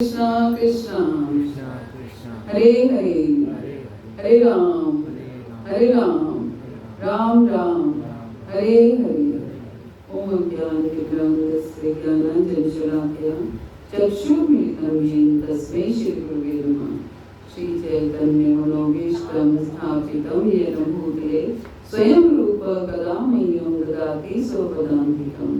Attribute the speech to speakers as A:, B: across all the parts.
A: कृष्णा कृष्णा हरे हरे हरे राम राम राम हरे हरे। ओम ज्ञानतिमिरान्धस्य ज्ञानाञ्जनशलाकया चक्षुर्मिलितं येन तस्मै श्रीगुरवे नमः। श्रीचैतन्यमनोभीष्टं स्थापितं येन भूतले स्वयं रूप कदा मह्यं ददाति स्वपदान्तिकम्।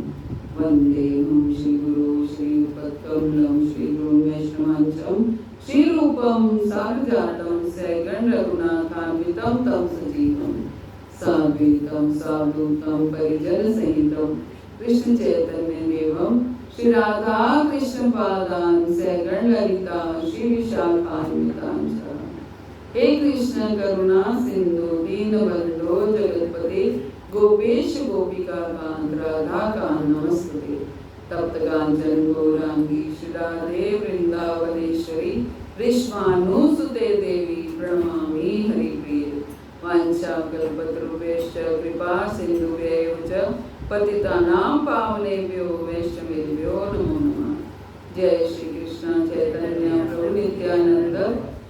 A: वन्देऽहं श्रीगुरो श्रीयुतकमलं श्रीगुरुं वैष्णवांशं श्रीरूपं साग्रजातं सगण रघुनाथान्वितं तं सजीवं साद्वैतं सावधूतं परिजनसहितं कृष्ण चैतन्य देवं श्री राधा कृष्ण पादान् सगण ललिता श्री विशाखान्वितांश्च। हे कृष्ण करुणा सिंधु दीनबंधो जगतपते गोपेश गोपिका कांत राधा कांत नमस्ते। तप्त कांचन गौरांगी राधे वृंदावनेश्वरी विश्वानुसुते देवी प्रणमामि हरिप्रिये। वाञ्छाकल्पतरुभ्यश्च कृपा सिन्धुभ्यैव च पतितानां पावनेभ्यो वैष्णवेभ्यो नमो नमः। जय श्री कृष्ण चैतन्य प्रभु नित्यानंद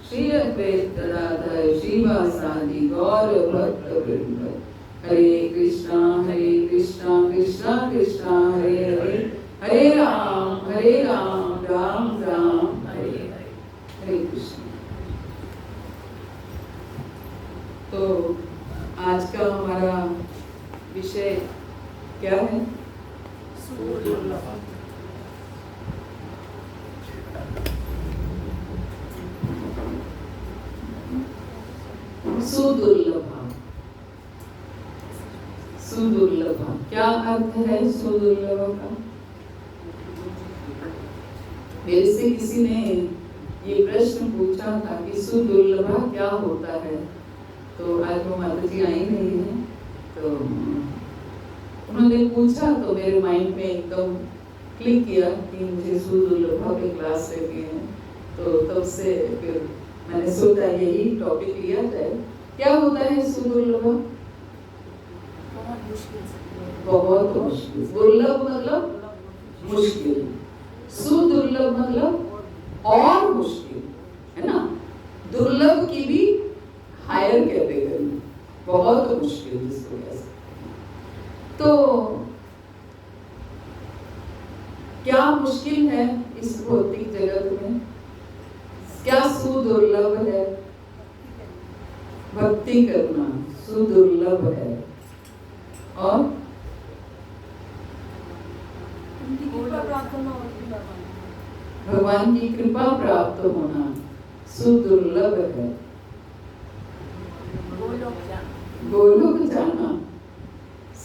A: श्री अद्वैत गदाधर श्रीवासादि गौर भक्तवृंद। हरे कृष्णा कृष्णा कृष्णा हरे हरे हरे राम राम राम हरे हरे। हरे कृष्ण। तो आज का हमारा विषय क्या है? सुदुर्लभ। सुदुर्लभ क्या अर्थ है सुदुर्लभ का? मेरे से किसी ने ये प्रश्न पूछा था कि सुदुर्लभ क्या होता है। तो आज वो माता जी आई नहीं है, तो उन्होंने पूछा तो मेरे माइंड में एकदम क्लिक किया कि मुझे सुदुर्लभ पे क्लास लेनी है। तो तब से फिर मैंने सोचा यही टॉपिक लिया जाए। क्या होता है सुदुर्लभ? बहुत मुश्किल। दुर्लभ मतलब मुश्किल, सुदुर्लभ मतलब और मुश्किल, है ना। दुर्लभ की भी हायर कैटेगरी, बहुत मुश्किल जिसको कह सकते। तो क्या मुश्किल है इस भौतिक जगत में? क्या सुदुर्लभ है? भक्ति करना सुदुर्लभ है। और भगवान की कृपा प्राप्त होना सुदुर्लभ है। गोलोक जाना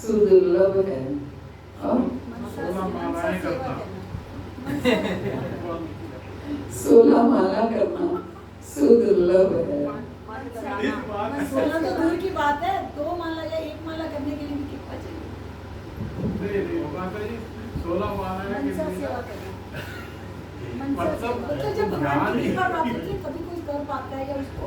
A: सुदुर्लभ है। और 16 माला करना सुदुर्लभ है।
B: 16 तो दूर की बात है, 2 माला या 1 माला करने के लिए भी कितना चाहिए?
C: 16 माला
B: तो जब भगवान की कृपा प्राप्त होती है तभी कोई कर पाता है या उसको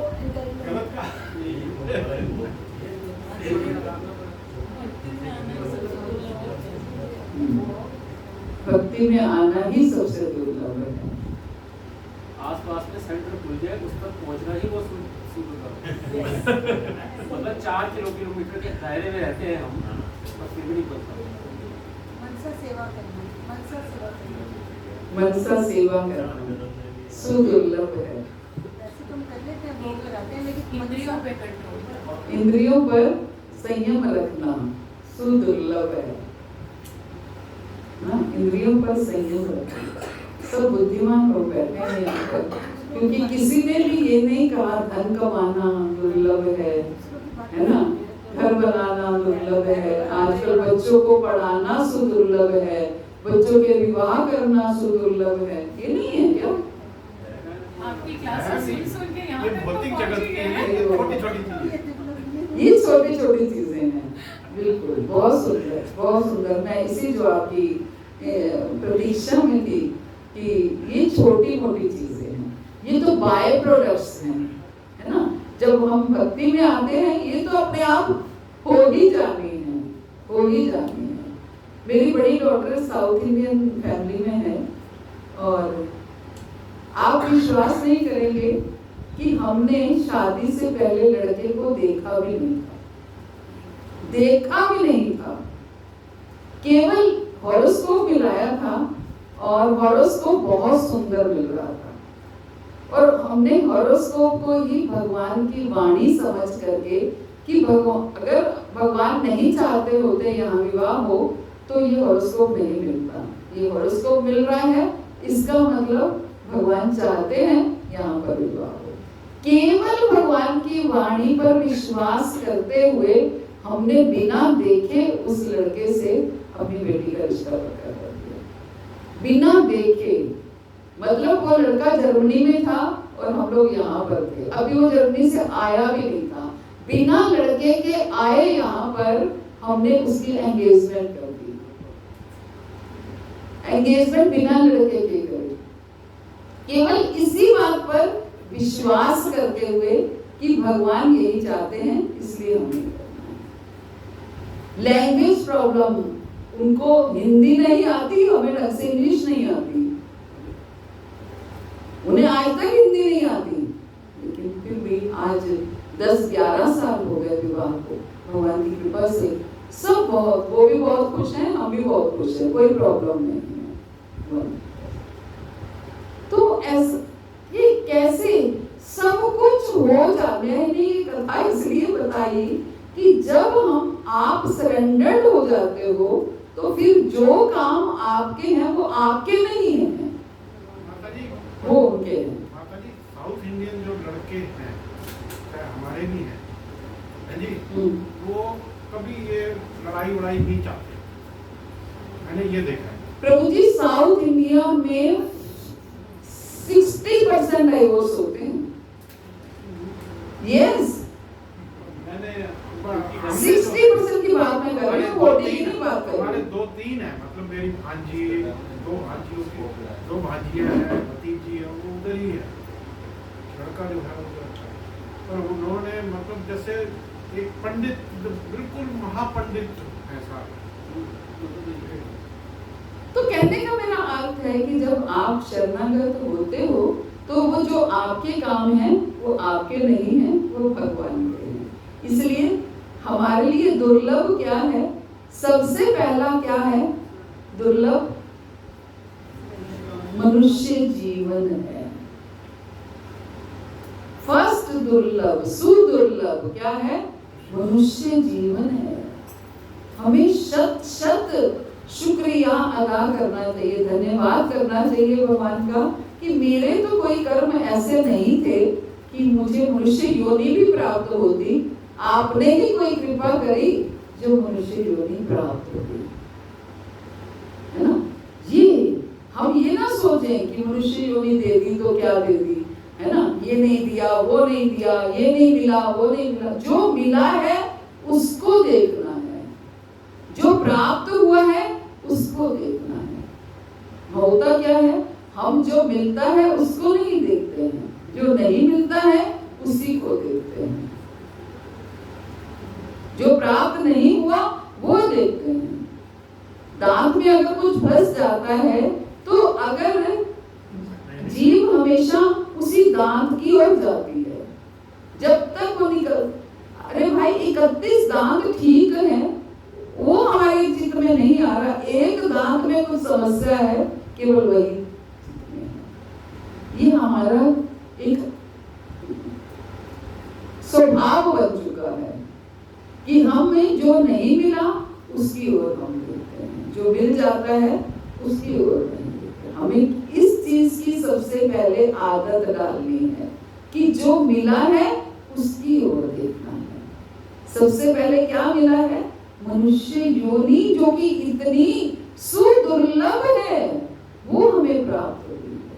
A: भक्ति में आना ही सबसे दुर्लभ है।
C: आसपास में सेंटर खुल जाए उस तक पहुंचना ही वो मतलब 4 किलोमीटर के दायरे में रहते हैं हम, बस फिर भी नहीं पहुंचता।
B: मनसा सेवा करना
A: मनसा सेवा करना सुदुर्लभ है।
B: वैसे तुम कर लेते हैं, भोग लगाते हैं, लेकिन इंद्रियों पे कंट्रोल,
A: इंद्रियों पर संयम रखना सुदुर्लभ है। हाँ, इंद्रियों पर संयम रखना। सब बुद्धिमान लोग बैठे हैं यहाँ पर, क्योंकि किसी ने भी ये नहीं कहा धन कमाना दुर्लभ है ना, घर बनाना दुर्लभ है, आजकल बच्चों को पढ़ाना सुदुर्लभ है, बच्चों के विवाह करना सुदुर्लभ है। ये नहीं है क्या?
D: आपकी क्लासेस सुन के यहाँ तक
C: भौतिक जगत की छोटी-छोटी चीजें,
A: ये छोटी-छोटी चीजें हैं। बिल्कुल, बहुत सुंदर, बहुत सुंदर। मैं इसी जो आपकी प्रतीक्षा में थी कि ये छोटी मोटी चीजें हैं, ये तो बाय प्रोडक्ट्स हैं, है ना। जब हम भक्ति में आते हैं ये तो अपने आप हो ही जानी है, हो ही जानी है। मेरी बड़ी डॉटर साउथ इंडियन फैमिली में है और आप विश्वास नहीं करेंगे कि हमने शादी से पहले लड़के को देखा भी नहीं था, केवल हॉरोस्कोप मिलाया था और हॉरोस्कोप बहुत सुंदर मिल रहा था और हमने हॉरोस्कोप को ही भगवान की वाणी समझ करके कि अगर भगवान नहीं चाहते होते यहाँ विवाह हो तो ये हॉरोस्कोप नहीं मिलता। ये हॉरोस्कोप मिल रहा है, इसका मतलब भगवान चाहते हैं यहाँ पर विवाह हो। केवल भगवान की वाणी पर विश्वास करते हुए हमने बिना देखे उस लड़के से अपनी बेटी का रिश्ता पक्का कर दिया। बिना देखे, मतलब वो लड़का जर्मनी में था और हम लोग यहाँ पर थे, अभी वो जर्मनी से आया भी नहीं था। बिना लड़के के आए यहाँ पर हमने उसकी एंगेजमेंट कर दी। एंगेजमेंट बिना लड़के के करी, केवल इसी बात पर विश्वास करते हुए कि भगवान यही चाहते हैं इसलिए हमने करना है। लैंग्वेज प्रॉब्लम, उनको हिंदी नहीं आती, हमें ढंग से इंग्लिश नहीं आती, उन्हें आज तक हिंदी नहीं आती, लेकिन फिर भी आज 10-11 साल हो गए विवाह को, भगवान की कृपा से सब बहुत, वो भी बहुत खुश हैं, हम भी बहुत खुश हैं, कोई प्रॉब्लम नहीं है। तो ऐसा ये कैसे सब कुछ हो जाता है। मैंने ये कथा इसलिए बताई कि जब हम आप सरेंडर्ड हो जाते हो तो फिर जो काम आपके हैं वो आपके नहीं है, वो उनके हैं।
E: माता जी, साउथ इंडियन जो लड़के हैं, चाहे हमारे भी हैं जी, वो कभी ये लड़ाई वड़ाई नहीं चाहते, मैंने ये देखा है।
A: प्रभु जी, साउथ इंडिया में 60% डाइवोर्स होते हैं। यस,
E: मैंने
A: 60% की बात मैं कर रही हूँ, 40 की बात कर रही
E: हमारे
A: हूँ।
E: 2-3 है, मतलब मेरी भांजी, 2 भांजियों की 2 भांजियां हैं, भतीजी है, वो उधर ही है, लड़का जो है उधर है। पर उन्होंने मतलब जैसे एक पंडित, बिल्कुल महापंडित ऐसा।
A: तो कहने का मेरा अर्थ है कि जब आप शरणागत होते हो तो वो जो आपके काम हैं वो आपके नहीं हैं, वो भगवान के हैं। इसलिए हमारे लिए दुर्लभ क्या है? सबसे पहला क्या है दुर्लभ? मनुष्य जीवन है। फर्स्ट दुर्लभ, सुदुर्लभ क्या है? मनुष्य जीवन है। हमें शत शत शुक्रिया अदा करना चाहिए, धन्यवाद करना चाहिए भगवान का कि मेरे तो कोई कर्म ऐसे नहीं थे कि मुझे मनुष्य योनि भी प्राप्त होती, आपने ही कोई कृपा करी जो मनुष्य योनि प्राप्त होती, है ना। ये हम ये ना सोचें कि मनुष्य योनि दे दी तो क्या दे दी, है ना, ये नहीं दिया, वो नहीं दिया, ये नहीं मिला, वो नहीं मिला। जो मिला है उसको देखना है, जो प्राप्त हुआ है उसको देखना है। होता क्या है, हम जो मिलता है उसको नहीं देखते हैं, जो नहीं मिलता है उसी को देखते हैं। जो प्राप्त नहीं हुआ वो देखते हैं। दांत में अगर कुछ फंस जाता है तो अगर जीभ हमेशा उसी दांत की ओर जाती है जब तक वो निकल, अरे भाई 31 दांत ठीक है, वो हमारे चित्र में नहीं आ रहा, एक दांत में कुछ समस्या है, केवल वही चित्र में है। ये हमारा एक स्वभाव बन चुका है कि हमें जो नहीं मिला उसकी ओर हम देखते हैं, जो मिल जाता है उसकी ओर नहीं देखते। हमें इस चीज की सबसे पहले आदत डालनी है कि जो मिला है उसकी ओर देखना है। सबसे पहले क्या मिला है? मनुष्य योनि, जो कि इतनी सुदुर्लभ है, वो हमें प्राप्त हुई है।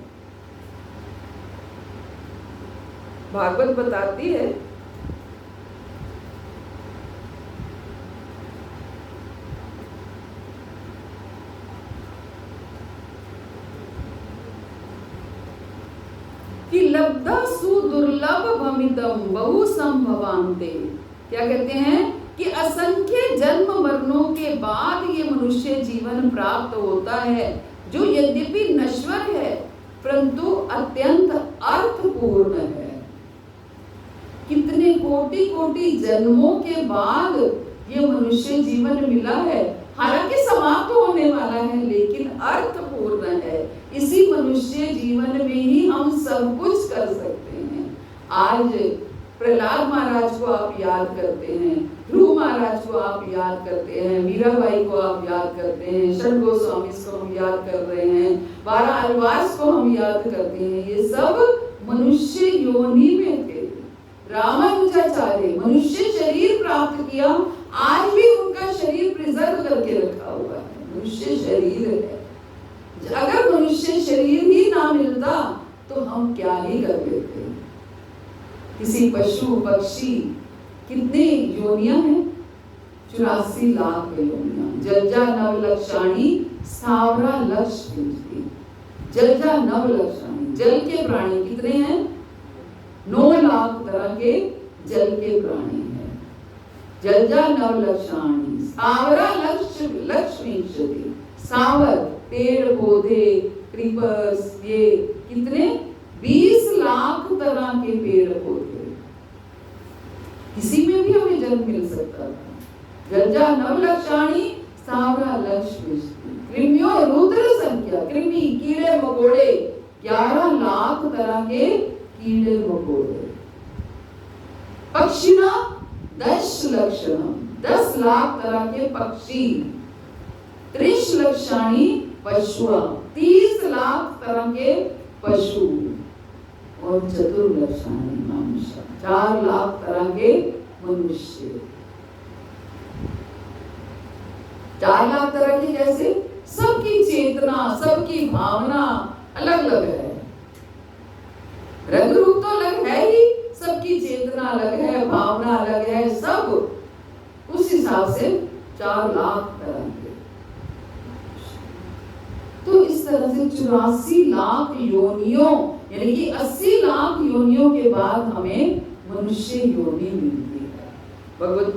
A: भागवत बताती है कि लब्धा सुदुर्लभ भमितम बहु संभवान्ते। क्या कहते हैं कि असंख्य जन्म मरणों के बाद ये मनुष्य जीवन प्राप्त होता है, जो यद्यपि नश्वर है परंतु अत्यंत अर्थपूर्ण है। कितने कोटि कोटि जन्मों के बाद ये मनुष्य जीवन मिला है, हालांकि समाप्त होने वाला है लेकिन अर्थपूर्ण है। इसी मनुष्य जीवन में ही हम सब कुछ कर सकते हैं। आज प्रहलाद महाराज को आप याद करते हैं, ध्रुव महाराज को आप याद करते हैं, मीराबाई को आप याद करते हैं, षड गोस्वामी को हम याद कर रहे हैं, 12 अल्वास को हम याद करते हैं। ये सब मनुष्य योनि में थे। रामानुजाचार्य मनुष्य शरीर प्राप्त किया, आज भी उनका शरीर प्रिजर्व करके रखा हुआ है, मनुष्य शरीर है। अगर मनुष्य शरीर ही ना मिलता तो हम क्या ही कर लेते। किसी पशु पक्षी कितने योनियां हैं, 84 लाख योनियां। जलजा नवलक्षाणी स्थावरा लक्ष्मी, जलजा नवलक्षाणी, जल के प्राणी कितने हैं? 9 लाख तरह के जल के प्राणी हैं। जलजा नवलक्षाणी स्थावरा लक्ष्मी, स्थावर पेड़ पौधे क्रीपर्स, ये कितने 20 लाख तरह के पेड़ पौधे, किसी में भी हमें जन्म मिल सकता था। जलजा नवलक्षाणी स्थावरा लक्ष्मी, कृमियों रुद्र संख्या, कृमि कीड़े मकोड़े 11 लाख तरह के कीड़े मकोड़े। पक्षिणा 10 लक्षणम, 10 लाख तरह के पक्षी। 30 लक्षाणी पशु, 30 लाख तरह के पशु। और चतुर्लक्षाणी मनुष्य, 4 लाख तरह के मनुष्य। 4 लाख तरह की कैसे? सबकी चेतना, सबकी भावना अलग अलग है। रंग रूप तो अलग है ही, सबकी चेतना अलग है, भावना अलग है, सब उस हिसाब से 4 लाख तरह के। तो इस तरह से 84 लाख योनियों, यानी कि 80 लाख योनियों के बाद हमें मनुष्य योनि मिलती है। भगवत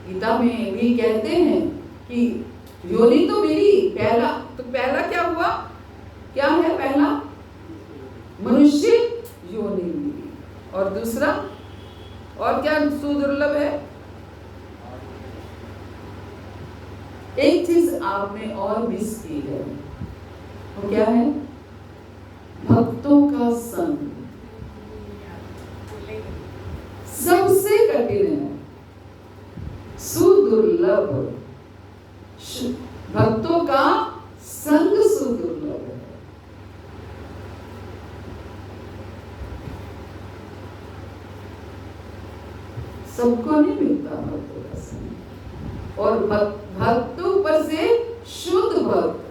A: गीता में भी कहते हैं कि योनि तो मेरी पहला क्या हुआ? क्या है पहला? मनुष्य योनि मिली। और दूसरा और क्या सुदुर्लभ है? एक चीज आपने और मिस की है, वो क्या है? भक्तों का संग। सबसे कठिन है, सुदुर्लभ। भक्तों का संग सुदुर्लभ है। सबको नहीं मिलता भक्तों का संग। और भक्तों पर से शुद्ध भक्त,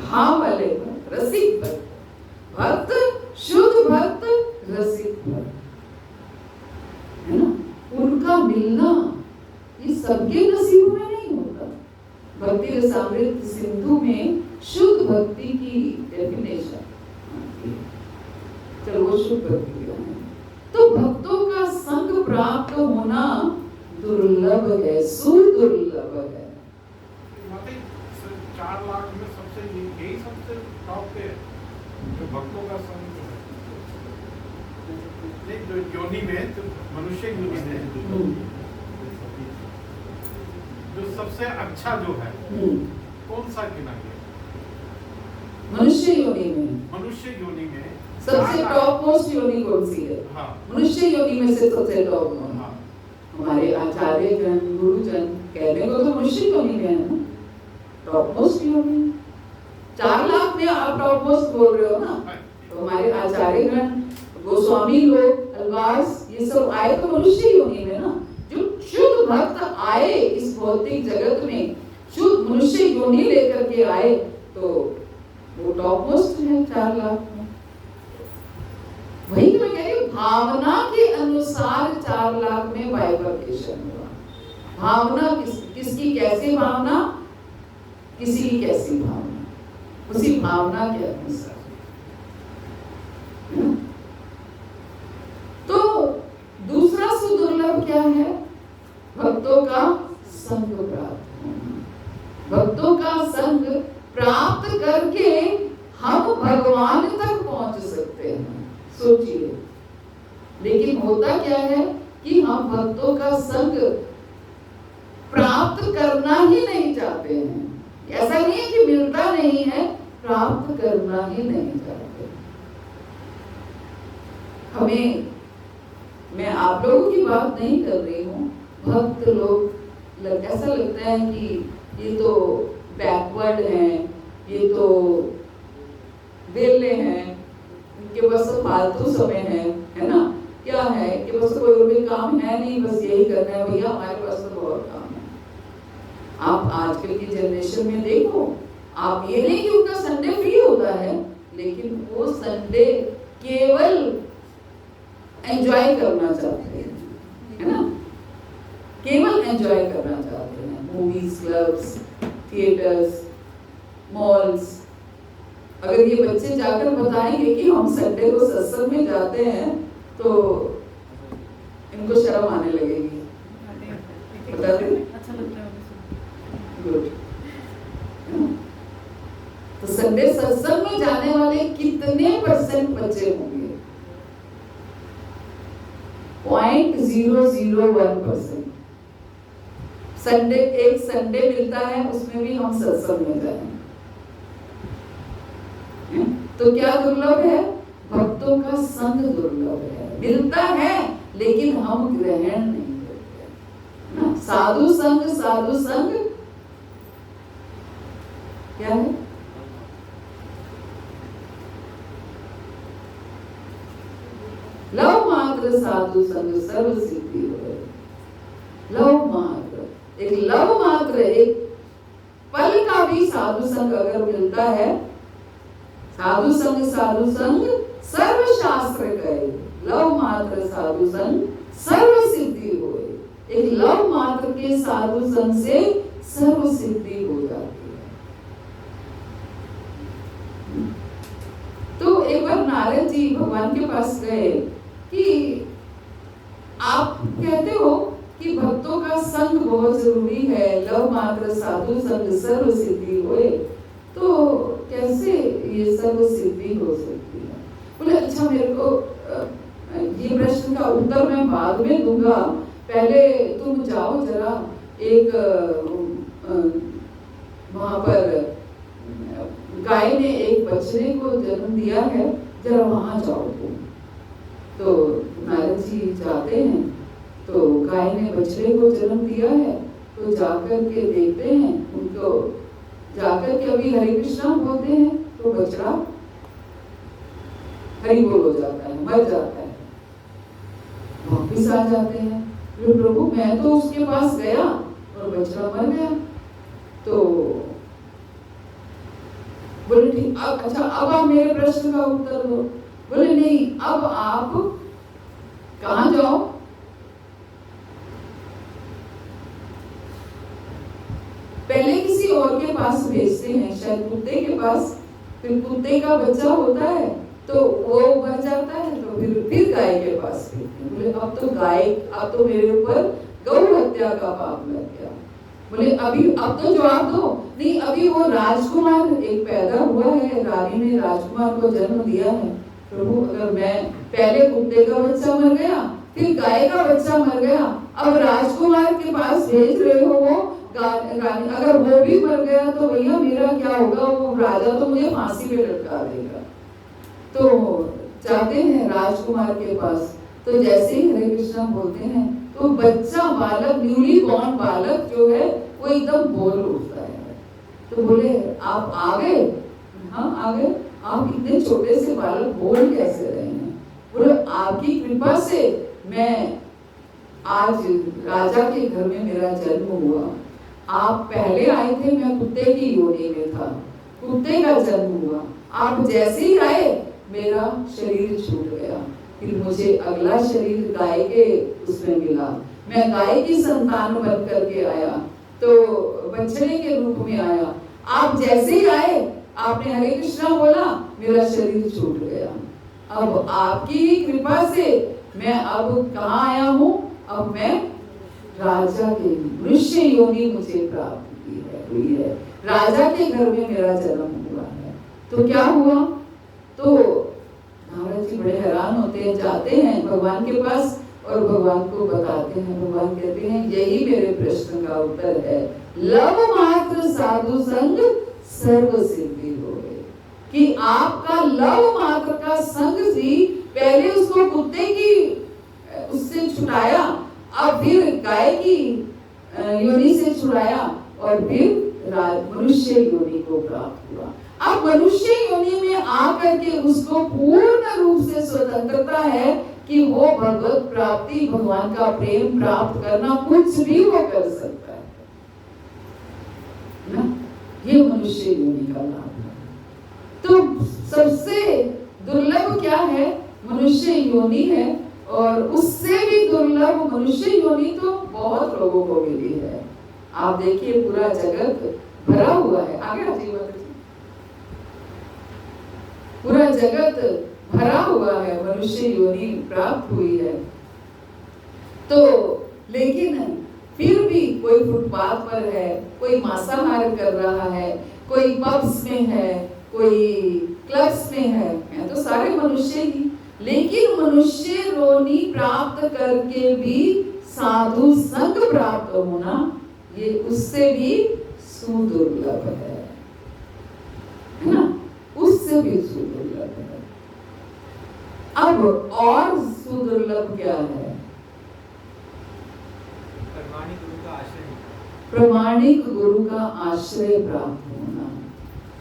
A: भाव वाले भक्त, रसिक भक्त, भक्त शुद्ध भक्त, रसिक भक्त, है ना? उनका मिलना ये सबके नसीब में नहीं होता। भक्ति रसामृत सिंधु में शुद्ध भक्ति की डेफिनेशन, चलो वो शुद्ध भक्ति है। तो भक्तों का संग प्राप्त होना दुर्लभ है, सुदुर्लभ है।
E: 4 लाख में सबसे यही सबसे टॉप पे है, जो भक्तों का संग जो योनि में, जो मनुष्य योनि में जो सबसे अच्छा जो है कौन सा गिना गया?
A: मनुष्य योनि में,
E: मनुष्य योनि में
A: सबसे टॉप मोस्ट योनि कौन सी है?
E: हाँ,
A: मनुष्य योनि में से सबसे टॉप।
E: हाँ,
A: हमारे आचार्य जन, गुरुजन कहने को तो मनुष्य योनि में है ना, टॉप मोस्ट योनि। 4 लाख में आप टॉप मोस्ट बोल रहे हो ना, तो हमारे आचार्य गण, गोस्वामी लोग, अलवास, ये सब आए तो मनुष्य योनि में ना। जो शुद्ध भक्त आए इस भौतिक जगत में, शुद्ध मनुष्य योनि लेकर के आए, तो वो टॉप मोस्ट है 4 लाख में। वही तो मैं कह रही हूँ, भावना के अनुसार 4 लाख में बाइफर्केशन हुआ। भावना किसकी कैसी भावना, किसी की कैसी भावना, उसी भावना के अनुसार। तो दूसरा सुदुर्लभ क्या है? भक्तों का संग प्राप्त होना। भक्तों का संग प्राप्त करके हम भगवान तक पहुंच सकते हैं। सोचिए, लेकिन होता क्या है कि हम भक्तों का संग प्राप्त करना ही नहीं चाहते हैं। ऐसा नहीं है कि मिलता नहीं है, प्राप्त करना ही नहीं चाहते। हमें, मैं आप लोगों की बात नहीं कर रही हूँ, भक्त लोग ऐसा लगता है कि ये तो बैकवर्ड हैं, ये तो वेले हैं, इनके पास फालतू समय है ना, क्या है कि बस कोई और भी काम है नहीं, बस यही करना है भैया, हमारे पास तो बहुत काम है। आप आजकल की जनरेशन में देखो, आप ये नहीं कि उनका संडे फ्री होता है, लेकिन वो संडे केवल एंजॉय करना चाहते हैं, है ना, केवल एंजॉय करना चाहते हैं। Movies, clubs, theatres, malls. अगर ये बच्चे जाकर बताएंगे कि हम संडे को सत्संग में जाते हैं तो इनको शर्म आने लगेगी। बता दें?
D: अच्छा लगता है
A: गुड। तो संडे सत्संग में जाने वाले कितने परसेंट बच्चे होंगे? 0.001%। संडे, एक संडे मिलता है, उसमें भी हम सत्संग में जाएं। तो क्या दुर्लभ है? भक्तों का संग दुर्लभ है। मिलता है लेकिन हम ग्रहण नहीं करते ना। साधु संग, साधु संग क्या है? लव मात्र साधु संग सर्व सिद्धि होए। लव मात्र, एक लव मात्र, एक पल का भी साधु संग अगर मिलता है, साधु संग सर्व शास्त्र गए। लव मात्र साधु संग सर्व सिद्धि होए। एक लव मात्र के साधु संग से सर्व सिद्धि हो जाती है। तो एक बार नारद जी भगवान के पास गए कि आप कहते हो कि भक्तों का संग बहुत जरूरी है, लव मात्र साधु संग सर्व सिद्धि होए, तो कैसे ये सर्व सिद्धि हो सकती है? बोले अच्छा, मेरे को ये प्रश्न का उत्तर मैं बाद में दूंगा, पहले तुम जाओ जरा एक वहां पर गाय ने एक बछड़े को जन्म दिया है, जरा वहां जाओ तुम। तो नारद जी जाते हैं, तो गाय ने बछड़े को जन्म दिया है, तो जाकर के देखते हैं, उनको जाकर के अभी हरे कृष्णा बोलते हैं, तो बछड़ा हरि बोल हो जाता है, मर जाता है। वापिस आ जाते हैं, प्रभु मैं तो उसके पास गया और बछड़ा मर गया। तो बोले ठीक, अब अच्छा, अब आप मेरे प्रश्न का उत्तर दो। बोले नहीं, अब आप कहाँ जाओ? पहले किसी और के पास भेजते हैं, शायद कुत्ते के पास, फिर कुत्ते का बच्चा होता है तो वो मर जाता है, तो फिर गाय के पास भेजते हैं। बोले अब तो गाय, अब तो मेरे ऊपर गौ हत्या का पाप लग गया। बोले अभी, अब तो जवाब दो। नहीं, अभी वो राजकुमार एक पैदा हुआ है, रानी ने राजकुमार को जन्म दिया है। प्रभु अगर मैं, पहले कुत्ते का बच्चा मर गया, फिर गाय का बच्चा मर गया, अब राजकुमार के पास भेज रहे हो वो रानी, अगर वो भी मर गया तो भैया मेरा क्या होगा? वो राजा तो मुझे फांसी पे लटका देगा। तो जाते हैं राजकुमार के पास, तो जैसे ही हरे कृष्णा बोलते हैं, तो बच्चा बालक, न्यूली बॉर्न बालक जो है वो एकदम बोल उठता है। तो बोले आप आ गए? हाँ आ गए। आप इतने छोटे से बालक बोल कैसे रहे हैं? बोले आपकी कृपा से मैं आज राजा के घर में मेरा जन्म हुआ। आप पहले आए थे, मैं कुत्ते की योनि में था, कुत्ते का जन्म हुआ। आप जैसे ही आए मेरा शरीर छूट गया, फिर मुझे अगला शरीर गाय के उसमें मिला, मैं गाय की संतान बन करके आया, तो बछड़े के रूप में आया। आप जैसे ही आए, आपने हरे कृष्णा बोला, मेरा शरीर छूट गया। अब आपकी ही कृपा से मैं अब कहाँ आया हूँ? अब मैं राजा के मनुष्य योनि मुझे प्राप्त हुई है। राजा के घर में मेरा जन्म हुआ तो क्या हुआ, तो नारद जी बड़े हैरान होते हैं, जाते हैं भगवान के पास और भगवान को बताते हैं। भगवान कहते हैं यही मेरे प्रश्न का उत्तर है, लव मात्र साधु संग सर्व सिद्धि होए। कि आपका लव मात्र का संग ही पहले उसको कुत्ते की उससे छुड़ाया, अब फिर गाय की योनि से छुड़ाया और फिर मनुष्य योनि को प्राप्त हुआ। अब मनुष्य योनि में आकर के उसको पूर्ण रूप से स्वतंत्रता है कि वो भगवत प्राप्ति, भगवान का प्रेम प्राप्त करना कुछ भी वो कर सकता है ना। ये मनुष्य योनि का लाभ है। तो सबसे दुर्लभ क्या है, मनुष्य योनि है। और उससे भी दुर्लभ मनुष्य योनि तो बहुत लोगों को मिली है। आप देखिए पूरा जगत भरा हुआ है, आगे आइए माता जी। पूरा जगत भरा हुआ है, मनुष्य योनि प्राप्त हुई है। तो लेकिन फिर भी कोई फुटपाथ पर है, कोई मांसाहार कर रहा है, कोई पब्स में है, कोई क्लब्स में है तो सारे मनुष्य ही। लेकिन मनुष्य योनि प्राप्त करके भी साधु संग प्राप्त होना, ये उससे भी सुदुर्लभ है ना, उससे भी सुदुर्लभ है। अब और सुदुर्लभ क्या है, प्रमाणिक गुरु का आश्रय प्राप्त होना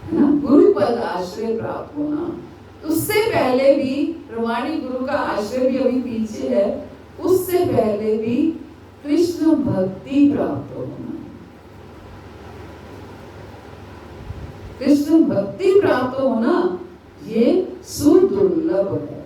A: है ना, गुरु पद आश्रय प्राप्त होना। उससे पहले भी प्रमाणिक गुरु का आश्रय भी अभी पीछे है, उससे पहले भी कृष्ण भक्ति प्राप्त होना। कृष्ण भक्ति प्राप्त होना ये सुदुर्लभ है।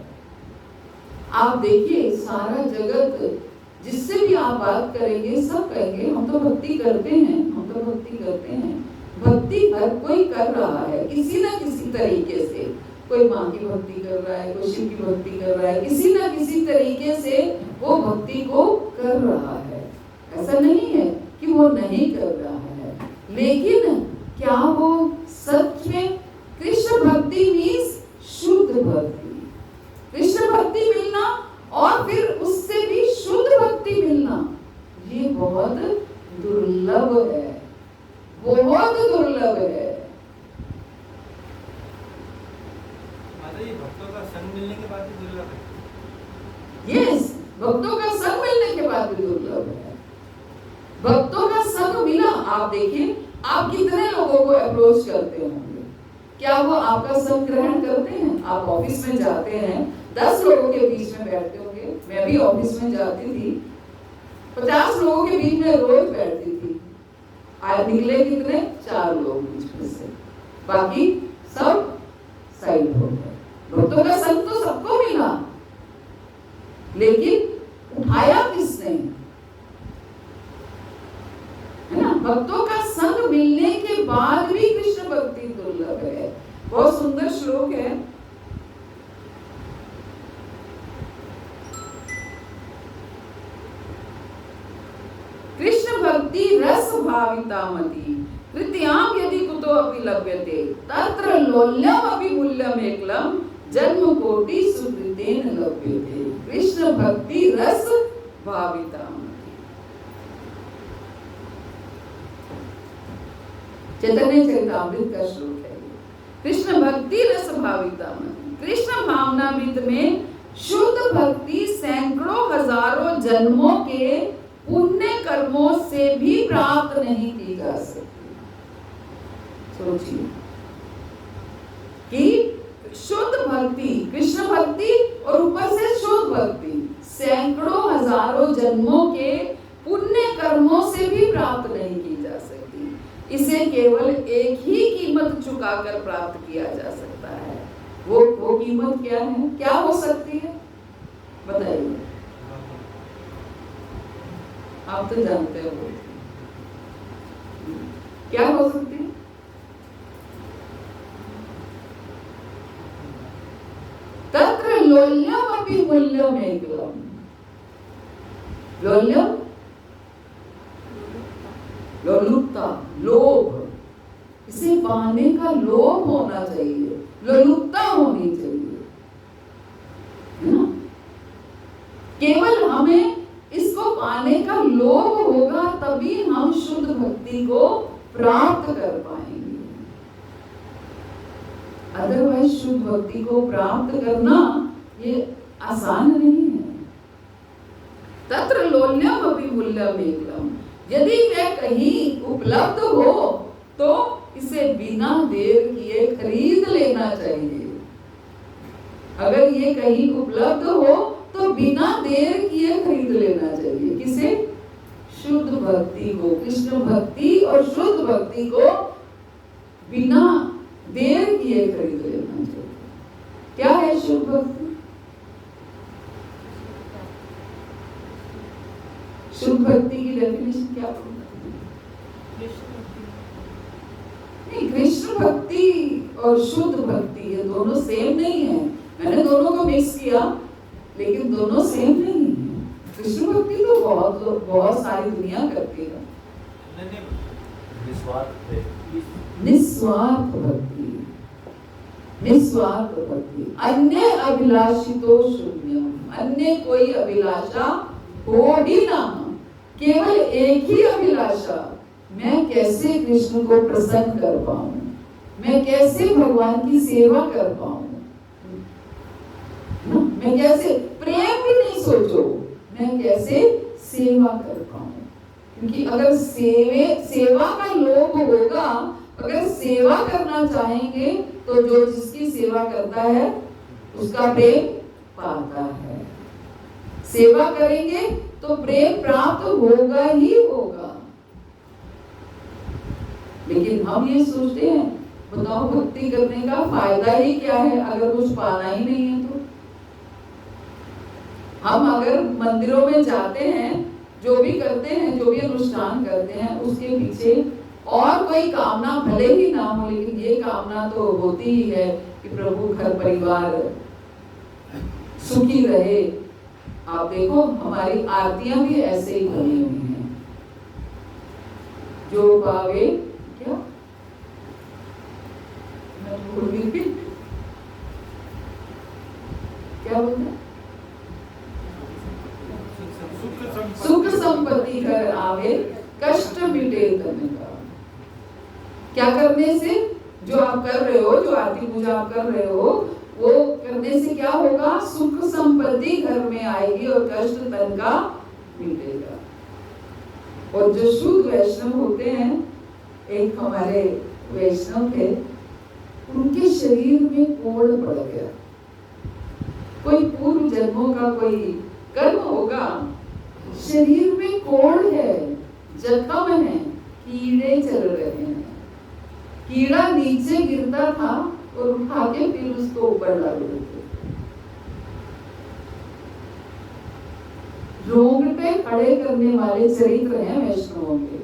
A: आप देखिए सारा जगत जिससे भी आप बात करेंगे सब कहेंगे हम तो भक्ति करते हैं, हम तो भक्ति करते हैं। भक्ति हर कोई कर रहा है किसी ना किसी तरीके से। कोई माँ की भक्ति कर रहा है, कोई शिव की भक्ति कर रहा है, किसी ना किसी तरीके से वो भक्ति को कर रहा है। ऐसा नहीं है कि वो नहीं कर रहा है, लेकिन क्या वो सच में कृष्ण भक्ति मीन्स शुद्ध भक्ति, कृष्ण भक्ति मिलना और फिर उससे भी शुद्ध भक्ति मिलना, ये बहुत दुर्लभ है, बहुत दुर्लभ है।
C: भक्तों का संग मिलने के बाद भी दुर्लभ है।
A: यस, भक्तों का संग मिलने के बाद भी दुर्लभ है। भक्तों का संग मिला, आप देखिए आप कितने लोगों को अप्रोच करते होंगे, क्या वो आपका संग ग्रहण करते हैं? आप ऑफिस में जाते हैं, 10 लोगों के बीच में बैठते होंगे, मैं भी ऑफिस में जाती थी, 50 लोगों के बीच में रोज बैठती थी, आज निकले कितने? 4 लोग बीच में से, बाकी सब साइड हो गए। भक्तों का संग तो सबको मिला, लेकिन उठाया किसने? है ना, भक्तों का संग मिलने के बाद भी कृष्ण भक्ति दुर्लभ है। बहुत सुंदर श्लोक है, कृष्ण भक्ति रस भाविता मति कृत्याम यदि कुतो अपि लभ्यते तत्र लोल्यम अपि मूल्यम एकलम जन्म कोटि सुकृतेन लभ्यते। कृष्ण भक्ति रस भाविता मति। चैतन्य चरितामृत का श्लोक है। कृष्ण भक्ति रस भाविता मति, कृष्ण भावनामृत में शुद्ध भक्ति सैकड़ों हजारों जन्मों के पुण्य कर्मों से भी प्राप्त नहीं की जा सकती। सोचिए कि शुद्ध भक्ति, कृष्ण भक्ति और ऊपर से शुद्ध भक्ति सैकड़ों हजारों जन्मों के पुण्य कर्मों से भी प्राप्त नहीं की जा सकती। इसे केवल एक ही कीमत चुकाकर प्राप्त किया जा सकता है। वो कीमत क्या है, क्या हो सकती है बताइए? आप तो जानते हो क्या हो सकती है? तत्र लोल्यम अपि मूल्यम एकलम। लोल्यम लोलुपता, लोभ, इसे पाने का लोभ होना चाहिए, लोलुपता होनी चाहिए, है ना? केवल हमें इसको पाने का लोभ होगा तभी हम शुद्ध भक्ति को प्राप्त कर पाएंगे। अदरवाइज शुद्ध भक्ति को प्राप्त करना ये आसान नहीं है। तत्र लोल्यम अपि मूल्यम एकलम, यदि वह कहीं उपलब्ध हो तो इसे बिना देर किए खरीद लेना चाहिए। अगर ये कहीं उपलब्ध हो तो बिना देर किए खरीद लेना चाहिए। किसे? शुद्ध भक्ति को। कृष्ण भक्ति और शुद्ध भक्ति को बिना देर किए खरीद लेना चाहिए। क्या है शुद्ध भक्ति? शुद्ध भक्ति की डेफिनेशन क्या होगी? नहीं, कृष्ण भक्ति और शुद्ध भक्ति ये दोनों सेम नहीं है। मैंने दोनों को मिक्स किया, लेकिन दोनों सेम नहीं है। कृष्ण भक्ति तो बहुत सारी दुनिया करती है। निस्वार्थ भक्ति, निस्वार्थ भक्ति। अन्य अभिलाषितो शून्यम, अन्य कोई अभिलाषा हो ही ना, केवल एक ही अभिलाषा, मैं कैसे कृष्ण को प्रसन्न कर पाऊं, मैं कैसे भगवान की सेवा कर पाऊं, मैं कैसे, प्रेम भी नहीं सोचो, मैं कैसे सेवा कर पाऊं। क्योंकि अगर सेवा का लोभ होगा, अगर सेवा करना चाहेंगे तो जो जिसकी सेवा करता है उसका प्रेम पाता है। सेवा करेंगे तो प्रेम प्राप्त होगा ही होगा। लेकिन हम ये सोचते हैं, बताओ भक्ति करने का फायदा ही क्या है अगर कुछ पाना ही नहीं है तो? हम अगर मंदिरों में जाते हैं, जो भी करते हैं, जो भी अनुष्ठान करते हैं, उसके पीछे और कोई कामना भले ही ना हो, लेकिन ये कामना तो होती ही है कि प्रभु घर परिवार सुखी रहे। आप देखो हमारी आरतियां भी ऐसे ही बनी हुई हैं। जो पावे क्या, मैं भूल गई, क्या बोलते हैं? सुख संपत्ति घर आवे, कष्ट मिटे तन का। क्या करने से? जो आप कर रहे हो, जो आरती पूजा आप कर रहे हो, वो करने से क्या होगा? सुख संपत्ति घर में आएगी और कष्ट तन का मिटेगा। और जो शुद्ध वैष्णव होते हैं, एक हमारे वैष्णव थे, उनके शरीर में कोढ़ पड़ गया। कोई पूर्व जन्मों का कोई कर्म होगा, शरीर में कोढ़ है, जख्म है, कीड़े चल रहे हैं। कीड़ा नीचे गिरता था और उठा के फिर उसको ऊपर डाल देते। रोंगटे खड़े करने वाले चरित्र हैं वैष्णवों के।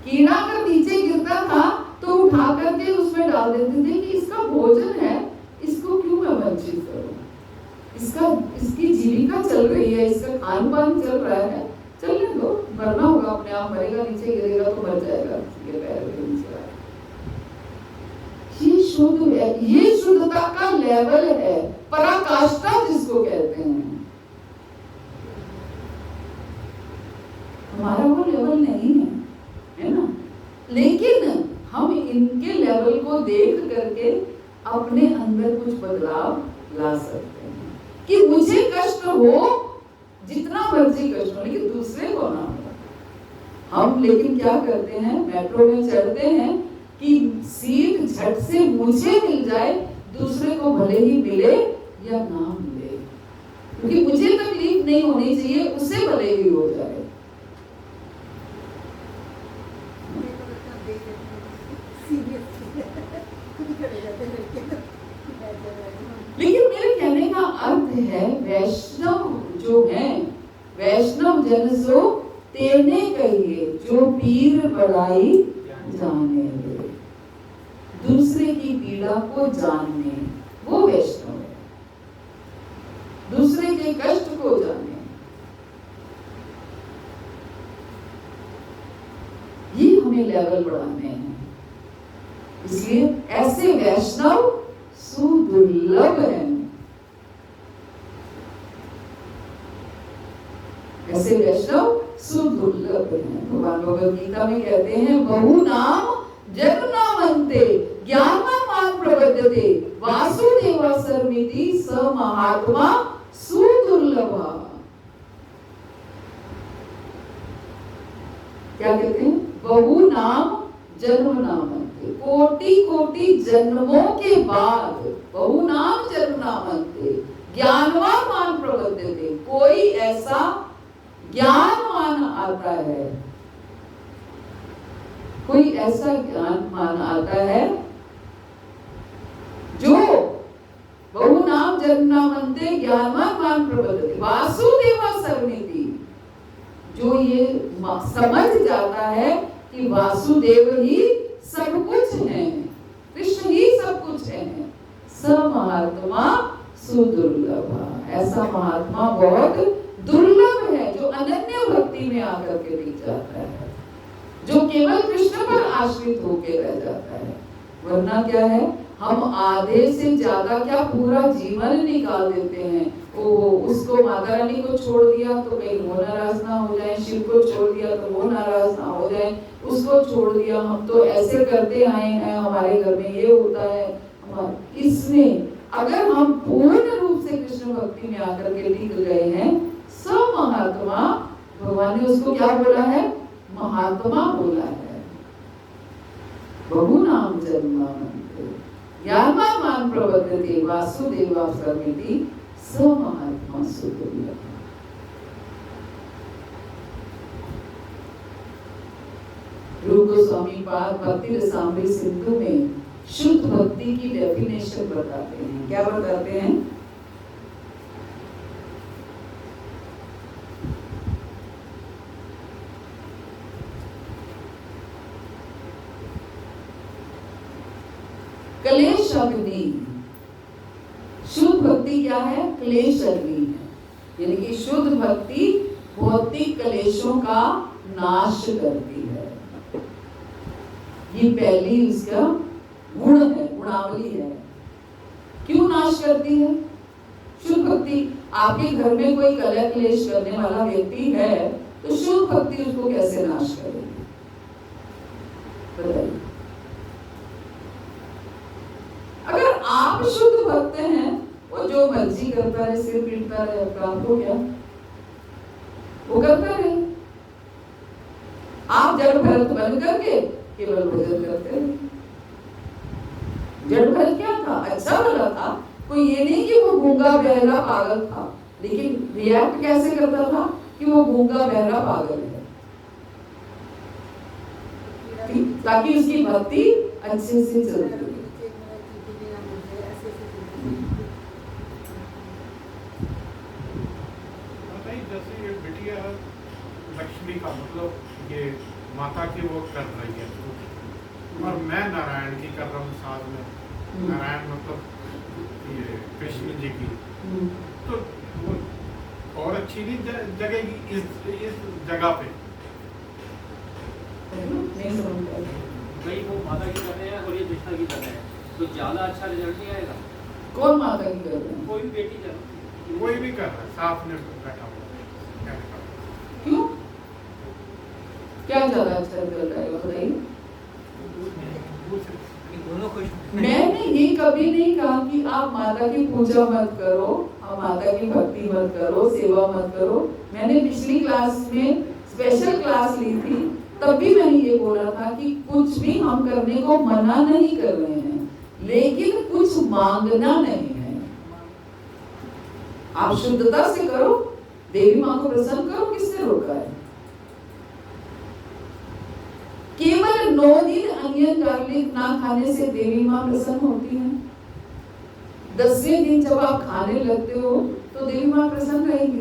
A: कीड़ा अगर नीचे गिरता था तो उठा करके उसमें डाल देते थे कि इसका भोजन है, इसको क्यों मैं वंचित करूं, इसकी जीविका चल रही है, इसका खान पान चल रहा है, चलने दो, मरना होगा, अपने आप मरेगा, नीचे गिरेगा तो मर जाएगा, ये पैर के नीचे आएगा। ये शुद्ध है, ये शुद्धता का लेवल है, पराकाष्ठा जिसको कहते हैं। हमारा वो लेवल नहीं है ना? लेकिन हम इनके लेवल को देख करके अपने अंदर कुछ बदलाव ला सकते हैं कि मुझे कष्ट हो, जितना मर्जी कष्ट हो, लेकिन दूसरे को ना हो। हम लेकिन क्या करते हैं, मेट्रो में चढ़ते हैं कि सीट झट से मुझे मिल जाए, दूसरे को भले ही मिले या ना मिले, क्योंकि मुझे तकलीफ नहीं होनी चाहिए, उसे भले ही हो जाए। लेकिन मेरे कहने का अर्थ है, वैष्णव जो है, वैष्णव जन सो तेने कहिए, जो पीर बढ़ाई जाने दे, दूसरे की पीड़ा को जानने, वो वैष्णव है। दूसरे के कष्ट को जाने, ये हमें लेवल बढ़ाने हैं। इसलिए ऐसे वैष्णव सुदुर्लभ हैं। ऐसे वैष्णव सुदुर्लभ हैं। भगवान भगवद गीता में कहते हैं बहु नाम जन्म नामन्ते ज्ञानवान प्रबद्धते वासुदेव सर्वमिति स महात्मा सुदुर्लभा। क्या कहते हैं? बहु नाम जन्म नामन्ते, कोटि कोटि जन्मों के बाद बहु नाम जन्म नामन्ते ज्ञानवान प्रबद्धते, कोई ऐसा ज्ञानवान आता है, कोई ऐसा ज्ञानवान आता है जो बहु नाम जन्म नामन्ते ज्ञानवान प्रबद्धते वासुदेव सर्वमिति, जो ये समझ जाता है कि वासुदेव ही सब कुछ है, कृष्ण ही सब कुछ है, स महात्मा सुदुर्लभ। ऐसा महात्मा बहुत दुर्लभ है जो अनन्य भक्ति में आकर के टिक जाता है, जो केवल कृष्ण पर आश्रित होकर रह जाता है। वरना क्या है, हम आधे से ज्यादा क्या पूरा जीवन निकाल देते हैं। उसको माता रानी को छोड़ दिया तो कहीं वो नाराज ना हो जाए, शिव को छोड़ दिया तो वो नाराज ना हो जाए, उसको छोड़ दिया, हम तो ऐसे करते आए हैं, हमारे घर में ये होता है। इसमें अगर हम पूर्ण रूप से कृष्ण भक्ति में आकर के टिक गए हैं, सब महात्मा, भगवान ने उसको क्या बोला है? महात्मा बोला है। बहु नाम जन्म नामन्ते ज्ञानवान प्रबद्धते वासुदेव सर्वमिति स महात्मा सुदुर्लभ। रूप गोस्वामी पाद भक्ति रसामृत सिंधु में शुद्ध भक्ति की डेफिनेशन बताते हैं। क्या बताते हैं? क्लेश अग्नि। शुद्ध भक्ति क्या है? क्लेश अग्नि है। यानी कि शुद्ध भक्ति भौतिक क्लेशों का नाश करती है। ये पहली इसका गुण है, गुणावली है। क्यों नाश करती है शुद्ध भक्ति? आपके घर में कोई कलह क्लेश करने वाला व्यक्ति है तो शुद्ध भक्ति उसको कैसे नाश करेगी? बताइए। अगर आप शुद्ध भक्त हैं, वो जो मर्जी करता रहे, सिर पीटता रहे, आपको क्या, वो करता रहे। आप जड़ भरत बन करके केवल भजन करते रहे। जड़ भरत क्या था? अच्छा भला था। कोई ये नहीं कि वो गूंगा बहरा पागल था, लेकिन रिएक्ट कैसे करता था कि वो गूंगा बहरा पागल है, ताकि उसकी भक्ति अच्छे से चलती।
E: जैसे ये बिटिया लक्ष्मी का मतलब ये माता की वो कर रही है, और मैं नारायण की कर रहा हूँ साथ में। नारायण मतलब ये कृष्ण जी की, तो वो और अच्छी नहीं जगेगी इस जगह पे।
C: भाई वो माता की कर रहे हैं और ये कृष्णा की कर रहे हैं, तो ज्यादा अच्छा रिजल्ट नहीं आएगा।
A: कौन माता की कर रहे हैं?
C: कोई भी बेटी कर रही है,
E: कोई भी कर रहा है, साथ में बैठा हुआ।
A: क्यों? क्या ज्यादा अच्छा रिजल्ट आएगा बताइए?
C: दोनों खुश।
A: मैंने ये कभी नहीं कहा कि आप माता की पूजा मत करो, आप माता की भक्ति मत करो, सेवा मत करो। मैंने पिछली क्लास में स्पेशल क्लास ली थी, तब भी मैंने ये बोला था कि कुछ भी हम करने को मना नहीं कर रहे हैं, लेकिन कुछ मांगना नहीं है। आप शुद्धता से करो, देवी माँ को प्रसन्न करो, किसने रोका है? केवल 9 दिन अनियन गार्लिक ना खाने से देवी माँ प्रसन्न होती है। 10वें दिन जब आप खाने लगते हो तो देवी माँ प्रसन्न रहेगी।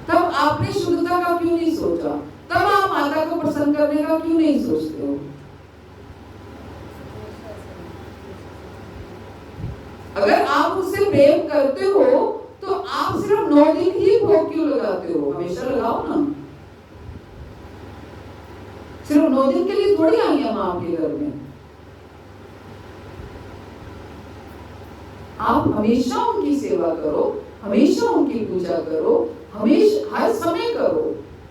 A: तब आपने शुद्धता का क्यों नहीं सोचा? तब आप माता को प्रसन्न करने का क्यों नहीं सोचते हो? अगर आप उससे प्रेम करते हो तो आप सिर्फ 9 दिन ही भोग क्यों लगाते हो? हमेशा लगाओ ना। सिर्फ 9 दिन के लिए थोड़ी आई हम आपके घर में। आप हमेशा उनकी सेवा करो, हमेशा उनकी पूजा करो, हमेशा हर समय करो,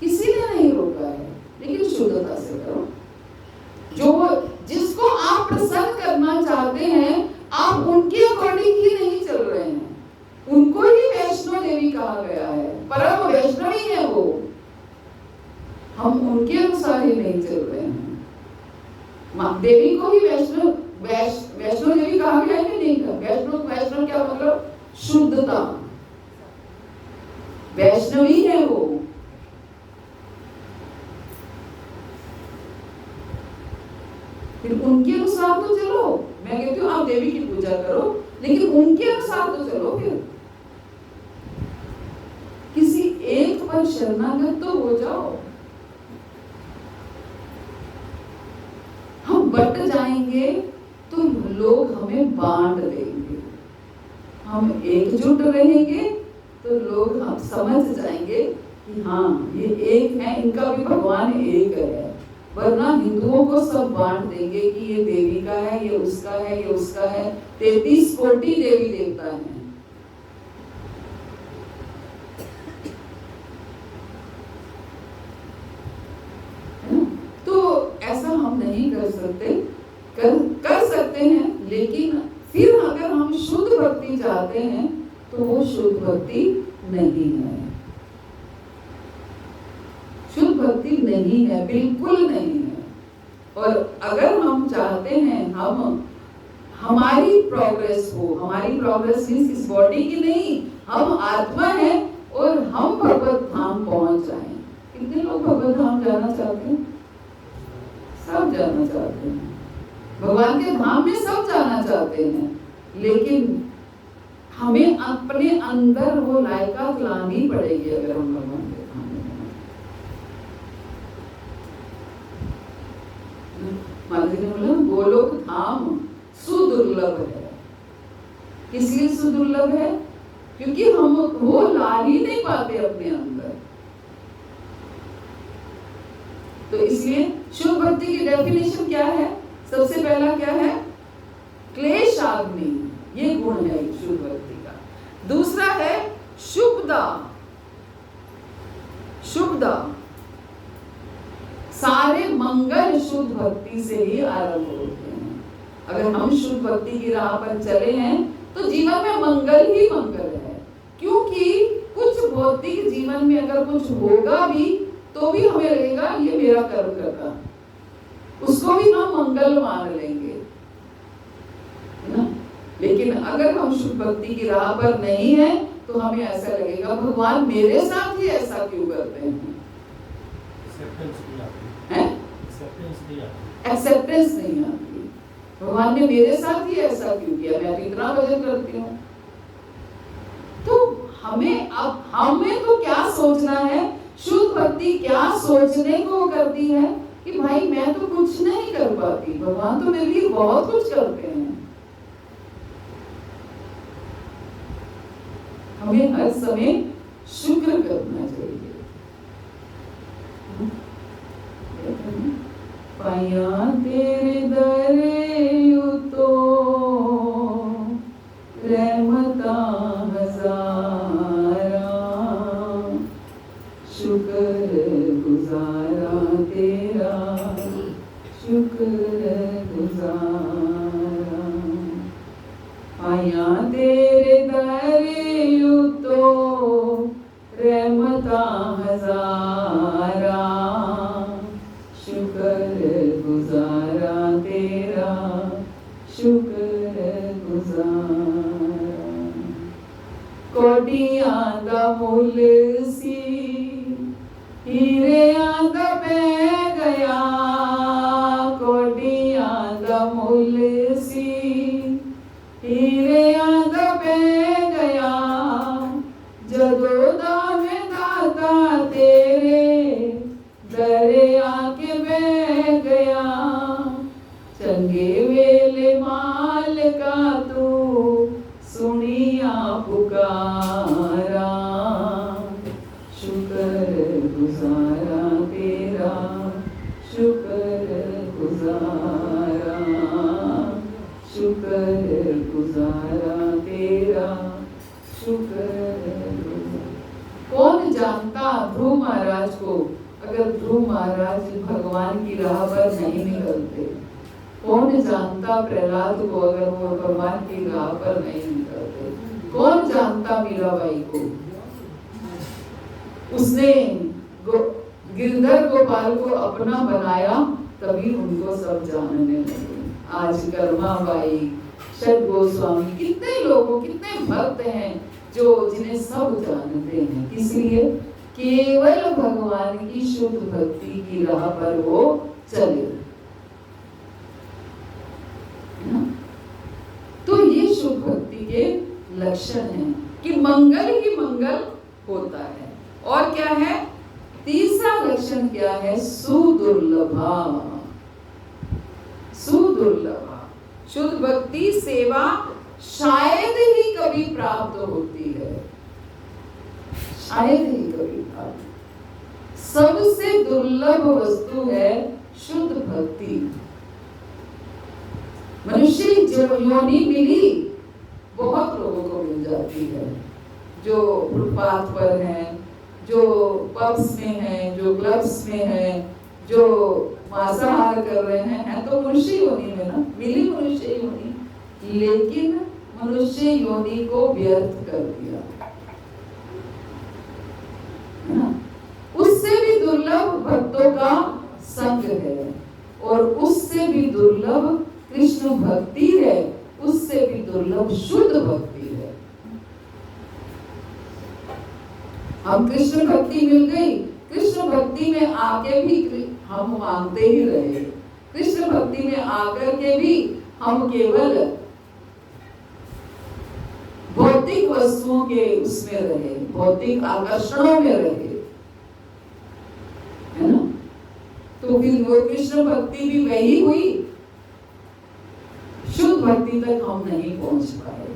A: किसी ने नहीं रोका है, लेकिन शुद्धता से करो। जो जिसको आप प्रसन्न करना चाहते हैं, आप उनके अकॉर्डिंग ही नहीं चल रहे हैं। उनको ही वैष्णो देवी कहा गया है, परम वैष्णवी है वो, हम उनके अनुसार ही नहीं चल रहे हैं। देवी को ही वैष्णो देवी कहा गया है कि नहीं कहा? वैष्णव क्या मतलब? शुद्धता, वैष्णवी है वो। फिर उनके अनुसार तो चलो। मैं कहती हूँ आप देवी की पूजा करो, लेकिन उनके अनुसार तो चलो। फिर किसी एक पर शरणागत तो हो जाओ। हम बट जाएंगे तो लोग हमें बांट देंगे, हम एकजुट रहेंगे तो लोग हम समझ जाएंगे कि हाँ ये एक है, इनका भी भगवान एक है। वरना हिंदुओं को सब बांट देंगे कि ये देवी का है, ये उसका है, ये उसका है। 33 कोटि देवी देवता है। तो ऐसा हम नहीं कर सकते, कर सकते हैं, लेकिन फिर अगर हम शुद्ध भक्ति चाहते हैं तो वो शुद्ध भक्ति नहीं है, शुद्ध भक्ति नहीं है, बिल्कुल नहीं है। और अगर हम चाहते हैं हम हमारी प्रोग्रेस हो, हमारी प्रोग्रेस मीन्स इस बॉडी की नहीं, हम आत्मा है और हम भगवत धाम पहुंच जाएं। कितने लोग भगवत धाम जाना चाहते हैं? सब जाना चाहते हैं, भगवान के धाम में सब जाना चाहते हैं, लेकिन हमें अपने अंदर वो लायकात लानी पड़ेगी अगर हम भगवान के धाम में जाना। माता जी ने बोला गोलोक धाम सुदुर्लभ है। किसलिए सुदुर्लभ है? क्योंकि हम वो ला ही नहीं पाते अपने अंदर। तो इसलिए शुद्ध भक्ति की डेफिनेशन क्या है? सबसे पहला क्या है? क्लेशाग्नि, ये गुण है शुद्ध भक्ति का। दूसरा है शुभदा, शुभदा, सारे मंगल शुद्ध भक्ति से ही आरंभ होते हैं। अगर हम शुद्ध भक्ति की राह पर चले हैं तो जीवन में मंगल ही मंगल है। क्योंकि कुछ भौतिक जीवन में अगर कुछ होगा भी तो भी हमें लगेगा ये मेरा कर्म करता, उसको भी हम मंगल मान लेंगे, है ना? लेकिन अगर हम शुद्ध भक्ति की राह पर नहीं है तो हमें ऐसा लगेगा भगवान मेरे साथ ही ऐसा क्यों करते हैं? एक्सेप्टेंस नहीं आती। भगवान ने मेरे साथ ही ऐसा क्यों किया? मैं तो इतना भजन करती हूँ। तो हमें तो क्या सोचना है? शुद्ध भक्ति क्या सोचने को करती है कि भाई मैं तो कुछ नहीं कर पाती, भगवान तो मेरे लिए बहुत कुछ करते हैं। हमें हर समय शुक्र करना चाहिए। पाया तेरे दरे उतो रहमता हजारा, शुक्र गुजारा तेरा, शुक्र गुजारा। पाया तेरे दरे उतो रहमता हजारा, शुक्र गुजारा तेरा, शुक्र गुजारा। कोडियां दा मुल सी हीरे दा पै गया, कोडियां दा मुल सी हीरे दा पै गया। जदों दा मैं दाता तेरे दरे आके बह गया, चंगे वेले मालिका तू सुनिया पुकारा, शुक्र गुजारा तेरा, शुक्र है गुजारा तेरा, शुक्र है गुजारा। कौन जानता ध्रुव महाराज को, अगर ध्रुव महाराज भगवान की राह पर नहीं निकलते। कौन जानता प्रहलाद को, अगर वो भगवान की राह पर नहीं निकलते। कौन जानता मीराबाई को, उसने गिरधर गोपाल को अपना बनाया, तभी उनको सब जानने लगे। आज कर्माबाई, षड गोस्वामी, कितने लोगों, कितने भक्त हैं जो जिन्हें सब जानते हैं। इसलिए केवल भगवान की शुद्ध भक्ति की राह पर वो चले। तो ये शुद्ध भक्ति के लक्षण हैं कि मंगल ही मंगल होता है। और क्या है तीसरा लक्षण, क्या है? सुदुर्लभा। सुदुर्लभा शुद्ध भक्ति सेवा शायद ही कभी प्राप्त होती है, शायद ही कभी प्राप्त। सबसे दुर्लभ वस्तु है शुद्ध भक्ति। मनुष्य योनि मिली बहुत लोगों को मिल जाती है, जो फुटपाथ पर हैं, जो पब्स में हैं, जो क्लब्स में हैं, जो मांसाहार कर रहे हैं तो मनुष्य योनि में ना मिली मनुष्य योनि, लेकिन मनुष्य योनि को व्यर्थ कर दिया। उससे भी दुर्लभ भक्तों का संग है, और उससे भी दुर्लभ कृष्ण भक्ति है, उससे भी दुर्लभ शुद्ध भक्ति है। हम कृष्ण भक्ति मिल गई, कृष्ण भक्ति में आके भी हम मांगते ही रहे, कृष्ण भक्ति में आकर के भी हम केवल भौतिक वस्तुओं के उसमें रहे, भौतिक आकर्षणों में रहे, है ना। तो फिर वो कृष्ण भक्ति भी वही हुई, शुद्ध भक्ति तक हम नहीं पहुंच पाए।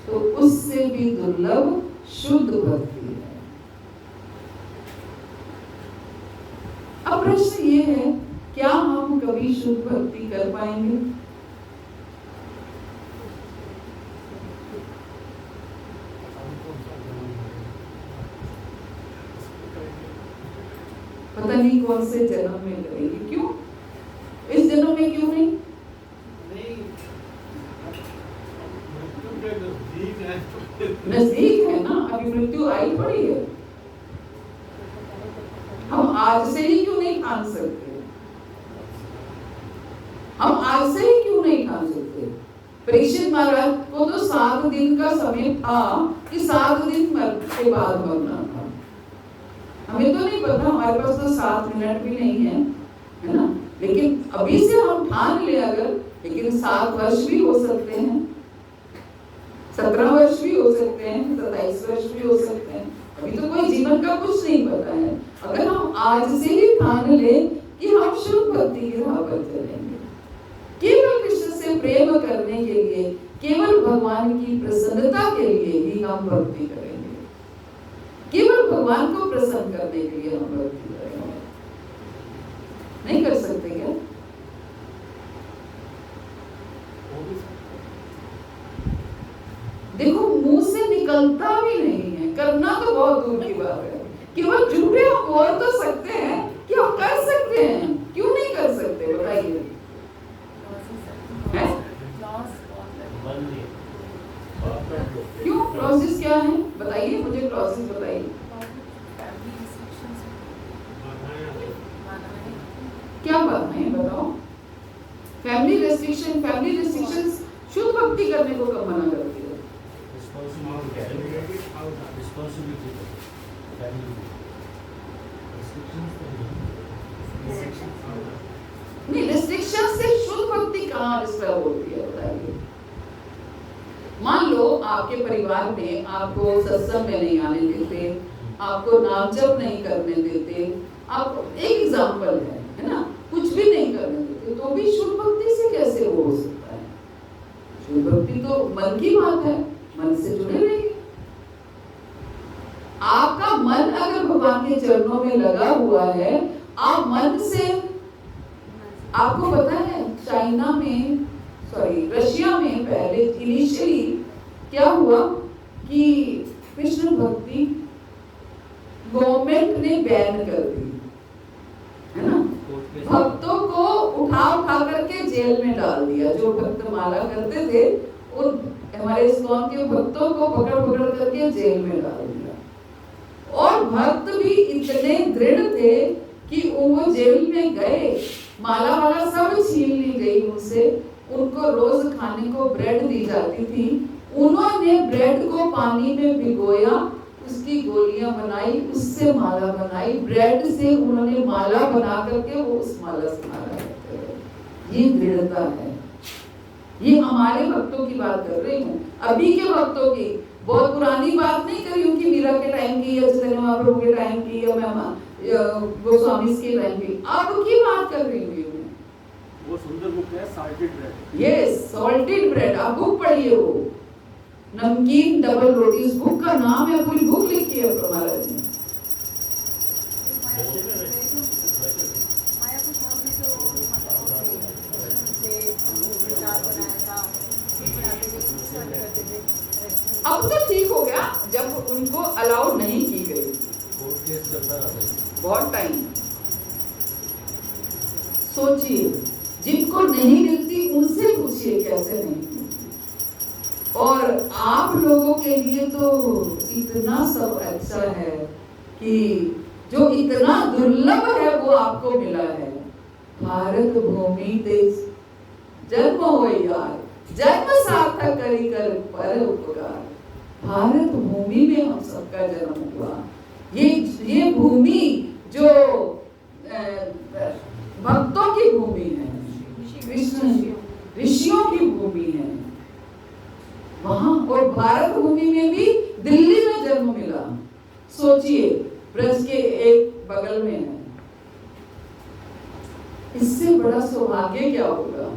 A: तो उससे भी दुर्लभ शुद्ध भक्ति है। अब प्रश्न ये है, क्या हम कभी शुद्ध भक्ति कर पाएंगे? पता नहीं कौन से जन्म में करेंगे। क्यों? इस जन्म में क्यों नहीं? नजदीक है ना, अभी मृत्यु आई पड़ी है। हम आज से ही क्यों नहीं ठान सकते? हम आज से ही क्यों नहीं ठान सकते? परीक्षित महाराज को तो 7 दिन का समय था कि 7 दिन के बाद मरना था। हमें तो नहीं पता, हमारे पास तो 7 मिनट भी नहीं है ना। लेकिन अभी से हम ठान ले अगर, लेकिन 7 वर्ष भी हो सकते हैं, 17 वर्ष भी हो सकते हैं, 27 वर्ष भी हो सकते हैं। अभी तो कोई जीवन का कुछ नहीं पता है। अगर हम आज से ही ठान ले कि हम शुद्ध भक्ति की राह पर चलेंगे, केवल कृष्ण से प्रेम करने के लिए, केवल भगवान की प्रसन्नता के लिए ही हम भक्ति करेंगे, केवल भगवान को प्रसन्न करने के लिए हम भक्ति करेंगे। नहीं कर सकते क्या? देखो मुंह से निकलता भी नहीं है, करना तो बहुत दूर की बात है। केवल झूठे हम बोल तो सकते हैं कि हम कर सकते हैं, क्यों नहीं कर सकते बताइए? क्यों? क्लॉजेस क्या है बताइए, मुझे क्लॉजेस बताइए। क्या बात है बताओ? फैमिली रेस्ट्रिक्शंस शुद्ध भक्ति करने को कब मना करती है? नहीं, रेस्ट्रिक्शन से शुद्ध भक्ति कहाँ डिस्टर्ब होती है बताइए? मान लो आपके परिवार में आपको सत्संग में नहीं आने देते, आपको नाम जप नहीं करने देते, आप एक एग्जाम्पल है ना, कुछ भी नहीं करने देते, तो भी शुद्ध भक्ति से कैसे वो हो सकता है? शुद्ध भक्ति तो मन की बात है, मन से जुड़े रहिए। आपका मन अगर भगवान के चरणों में लगा हुआ है, आप मन से, आपको पता है चाइना में रशिया में पहले इनिशियली क्या हुआ कि कृष्ण भक्ति गवर्नमेंट ने बैन कर दी, है ना। भक्तों को उठा करके जेल में डाल दिया। जो भक्त माला करते थे उन हमारे इस्कॉन के भक्तों को पकड़ करके जेल में डाल दिया। और भक्त भी इतने दृढ़ थे कि वो जेल में गए, माला वाला सब छीन ली गई उनसे, उनको रोज खाने को ब्रेड दी जाती थी। उन्होंने ब्रेड को पानी में भिगोया, उसकी गोलियां बनाई, उससे माला बनाई, ब्रेड से उन्होंने माला बना करके वो उस माला से माला करते हैं। ये दृढ़ता है। ये हमारे भक्तों की बात कर रही हूँ, अभी के भक्तों की, बहुत पुरानी बात नहीं कर रही हूँ कि मीरा के टाइम की या चैतन्य महाप्रभु के टाइम की या गोस्वामी के टाइम की, अब की बात कर रही हूँ।
C: वो सुंदर बुक है salted bread.
A: Yes, salted bread, आप बुक पढ़िए, वो नमकीन डबल रोटी, उस बुक का नाम है, पूरी बुक लिखी है महाराज ने। अब तो ठीक हो गया, जब उनको अलाउ नहीं की गई, बहुत टाइम। सोचिए, जिनको नहीं मिलती उनसे पूछिए कैसे नहीं मिलती। और आप लोगों के लिए तो इतना सब अच्छा है कि जो इतना दुर्लभ है वो आपको मिला है। भारत भूमि देश जन्म हो यार, जन्म सार्थक करी कर पर उपकार। भारत भूमि में हम सबका जन्म हुआ। ये भूमि जो भक्तों की भूमि है, कृष्ण ऋषियों की भूमि है वहां। और भारत भूमि में भी दिल्ली में जन्म मिला। सोचिए, ब्रज के एक बगल में है, इससे बड़ा सौभाग्य क्या होगा।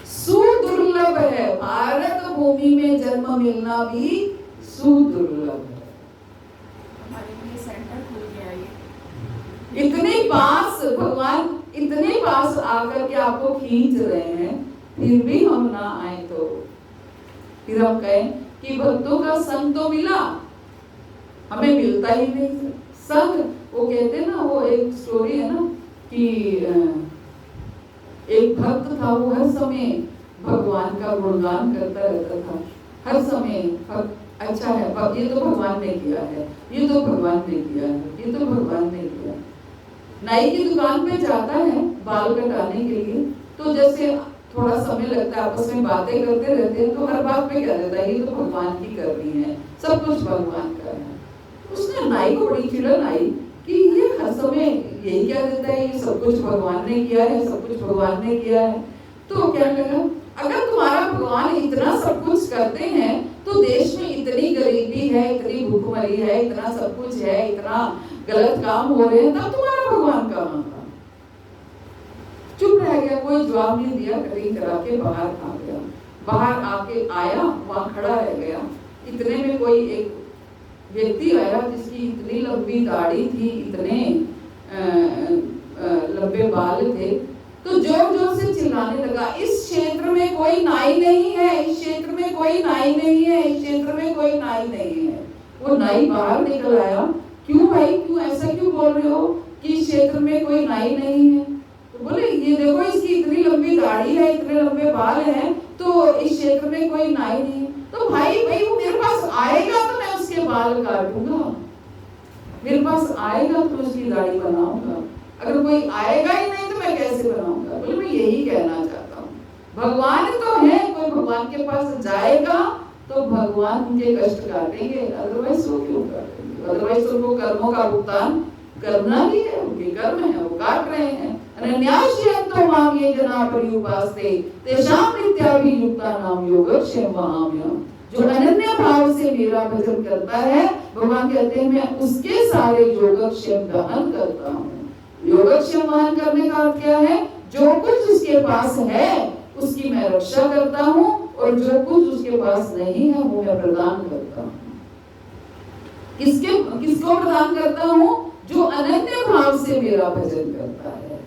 A: सुदुर्लभ है, भारत भूमि में जन्म मिलना भी सुदुर्लभ है।
D: हमारे लिए सेंटर खुल गया ये।
A: इतने पास भगवान, इतने पास आकर के आपको खींच रहे हैं, फिर भी हम ना आए तो फिर हम कहें कि भक्तों का संग तो मिला, हमें मिलता ही नहीं संग। वो कहते हैं ना, वो एक स्टोरी है ना कि एक भक्त था, वो हर समय भगवान का गुणगान करता रहता था, हर समय अच्छा है, ये तो भगवान ने किया है, ये तो भगवान ने किया है, ये तो भगवान ने किया। नाई की दुकान पे जाता है बाल कटाने के लिए, तो जैसे थोड़ा समय लगता है, आपस में बातें करते रहते हैं, तो हर बात पे कह देता है ये तो भगवान की करनी है, सब कुछ भगवान का है। उसने नाई को बड़ी चिड़न आई कि ये हर समय यही कह देता है, ये सब कुछ भगवान ने किया है, सब कुछ भगवान ने किया है। तो क्या लगा, अगर तुम्हारा भगवान इतना सब कुछ करते हैं तो देश में इतनी गरीबी है, इतनी भूखमरी है, इतना सब कुछ है, इतना गलत काम हो रहे हैं, तब तुम्हारा भगवान कहाँ था। चुप रह गया, कोई जवाब नहीं दिया, कटिंग करा के बाहर आ गया। बाहर आके आया, वहां खड़ा रह गया। इतने में कोई एक व्यक्ति आया जिसकी इतनी लंबी दाढ़ी थी, इतने लंबे बाल थे, तो जोर जोर से चिल्लाने लगा, इस क्षेत्र में कोई नाई नहीं है, इस क्षेत्र में कोई नाई नहीं है, इस क्षेत्र में कोई नाई नहीं है। वो नाई बाहर निकल आया, क्यों भाई, क्यों ऐसा क्यों बोल रहे हो कि इस क्षेत्र में कोई नाई नहीं है। तो बोले, ये देखो इसकी इतनी लंबी दाढ़ी है, इतने लंबे बाल हैं, तो इस क्षेत्र में कोई नाई नहीं है। तो भाई वो मेरे पास आएगा तो मैं उसके बाल काटूंगा, मेरे पास आएगा तो उसकी दाढ़ी बनाऊंगा, अगर कोई आएगा ही नहीं तो मैं कैसे बनाऊंगा। बोले, मैं यही कहना चाहता हूँ, भगवान तो है, कोई भगवान के पास जाएगा तो भगवान उनके कष्ट काटेंगे, अदरवाइज वो क्यों काटेंगे, अदरवाइज तो उनको कर्मों का भुगतान करना ही है, उनके कर्म है, वो काट रहे हैं। अनन्याश्यन्तो मां ये जना पर्युपास्ते तेषां नित्याभियुक्तानां योगक्षेम वहाम्यहम्। जो अनन्य भाव से मेरा भजन करता है, भगवान कहते हैं मैं उसके सारे योगक्षेम वहन करता हूँ। योगक्षेम वहन करने का अर्थ क्या है, जो कुछ उसके पास है उसकी मैं रक्षा करता हूँ, और जो कुछ उसके पास नहीं है वो मैं प्रदान करता हूँ। किसको प्रदान करता हूँ, जो अनन्य भाव से मेरा भजन करता है।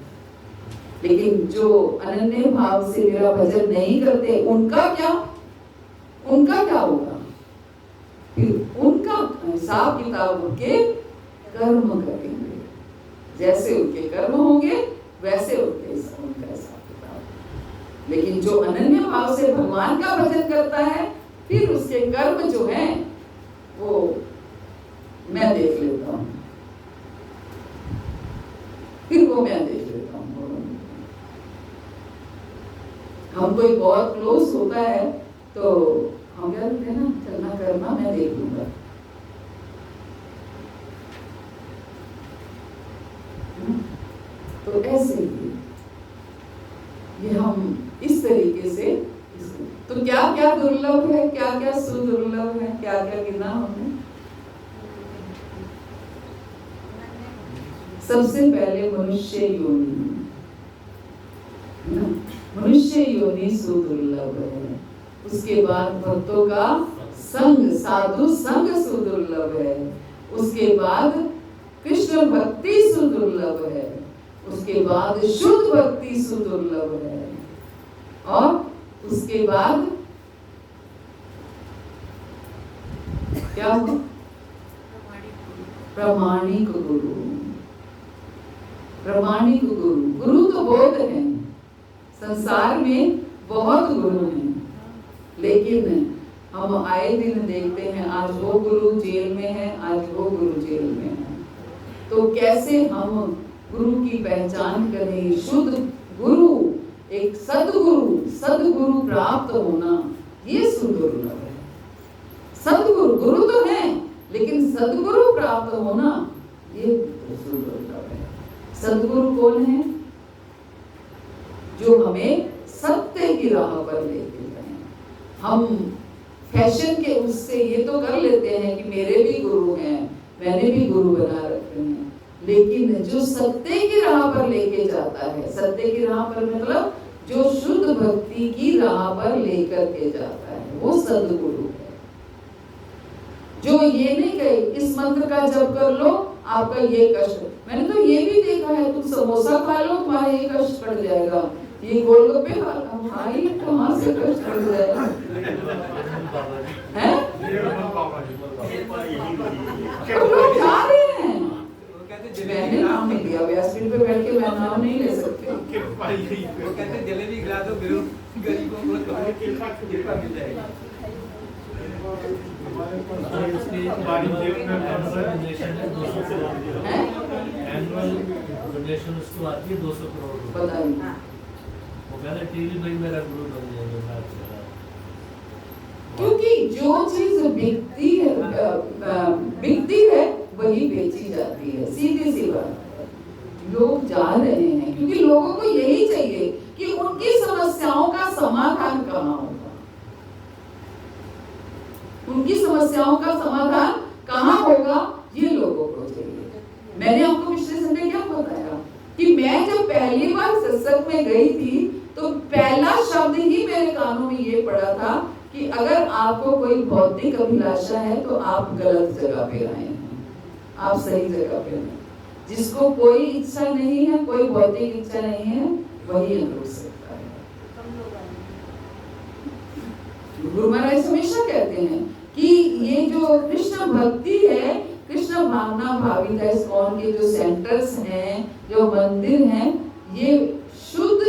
A: लेकिन जो अनन्य भाव से मेरा भजन नहीं करते उनका क्या होगा? फिर उनका हिसाब किताब उनके कर्म करेंगे, जैसे उनके कर्म होंगे वैसे उनका हिसाब किताब। लेकिन जो अनन्य भाव से भगवान का भजन करता है फिर उसके कर्म जो हैं वो मैं देख लेता हूँ, फिर वो मैं देख लेता हूँ। हम कोई बहुत क्लोज होता है तो हम क्या कहते हैं ना, चलना करना मैं देख लूंगा। तो ऐसे ही ये हम इस तरीके से, तो क्या क्या दुर्लभ है, क्या क्या सुदुर्लभ है, क्या क्या गिना हमने। सबसे पहले मनुष्य योनि, मनुष्य योनि सुदुर्लभ है। उसके बाद भक्तों का संग, साधु संग सुदुर्लभ है। उसके बाद कृष्ण भक्ति सुदुर्लभ है। उसके बाद शुद्ध भक्ति सुदुर्लभ है। और उसके बाद क्या हुआ? प्रामाणिक गुरु। प्रामाणिक गुरु, गुरु तो बहुत हैं, संसार में बहुत गुरु हैं, लेकिन हम आए दिन देखते हैं आज वो गुरु जेल में है, आज वो गुरु जेल में है। तो कैसे हम गुरु की पहचान करें? शुद्ध गुरु, एक सदगुरु प्राप्त होना ये सुदुर्लभ है। सदगुरु, गुरु तो है लेकिन सदगुरु प्राप्त होना ये सुदुर्लभ है। सदगुरु कौन है? जो हमें सत्य की राह पर लेके जाए। हम फैशन के उससे ये तो कर लेते हैं कि मेरे भी गुरु हैं, मैंने भी गुरु बना रखे हैं, लेकिन जो सत्य की राह पर लेके जाता है, सत्य की राह पर मतलब जो शुद्ध भक्ति की राह पर लेकर के जाता है, वो सदगुरु है। जो ये नहीं कहे इस मंत्र का जप कर लो आपका ये कष्ट, मैंने तो ये भी देखा है, तुम समोसा खा लो तुम्हारा ये कष्ट कट जाएगा, ये गोलगप्पे खा लो भाई कहाँ से कष्ट कट जाएगा है? लोग जा रहे हैं, मैंने नाम नहीं दिया, व्यासपीठ पे बैठ के मैं नाम नहीं ले सकती।
C: वो कहते जलेबी खिला दो गरीबों को कृपा मिल जाएगी।
F: एनुअल डोनेशन उसको आती है 200 करोड़।
A: बताइए,
F: वो कहते टीवी में मेरा गुरु बन जाएगा।
A: क्योंकि जो चीज बिकती है वही बेची जाती है, सीधी सी बात है। लोग जा रहे हैं क्योंकि लोगों को यही चाहिए कि उनकी समस्याओं का समाधान कहाँ होगा, उनकी समस्याओं का समाधान कहाँ होगा, ये लोगों को चाहिए। मैंने आपको पिछले संडे क्या बताया कि मैं जब पहली बार सत्संग में गई थी तो पहला शब्द ही मेरे कानों में ये पड़ा था कि अगर आपको कोई भौतिक अभिलाषा है तो आप गलत जगह पे आए हैं, आप सही जगह पे नहीं। जिसको कोई इच्छा नहीं है, कोई भौतिक इच्छा नहीं है, वही रुक सकता है। गुरु महाराज हमेशा कहते हैं कि ये जो कृष्ण भक्ति है, कृष्ण भावना भाविका इस्कॉन के जो सेंटर्स हैं, जो मंदिर हैं, ये शुद्ध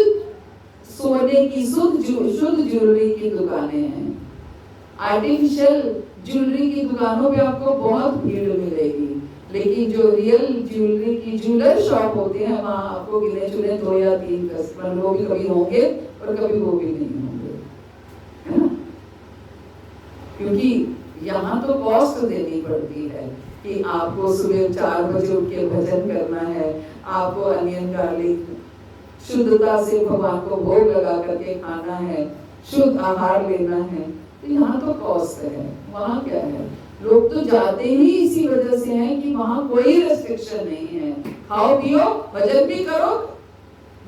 A: सोने की शुद्ध ज्वेलरी की दुकानें हैं। आर्टिफिशियल ज्वेलरी की दुकानों पे आपको बहुत भीड़ मिलेगी, लेकिन जो रियल ज्वेलरी की ज्वेलर शॉप होते हैं वहाँ आपको गिने चुने 2 या 3 कस्टमर, वो भी कभी होंगे और कभी वो भी नहीं होंगे, है ना? क्योंकि यहाँ तो कॉस्ट देनी पड़ती है कि आपको सुबह 4 बजे उठ के भजन करना है, आपको अनियन गार्लिक शुद्धता से भगवान को भोग लगा करके खाना है, शुद्ध आहार लेना है, तो यहाँ तो कॉस्ट है। वहाँ क्या है, लोग तो जाते ही इसी वजह से हैं कि वहाँ कोई रेस्ट्रिक्शन नहीं है, खाओ पियो, भजन भी करो,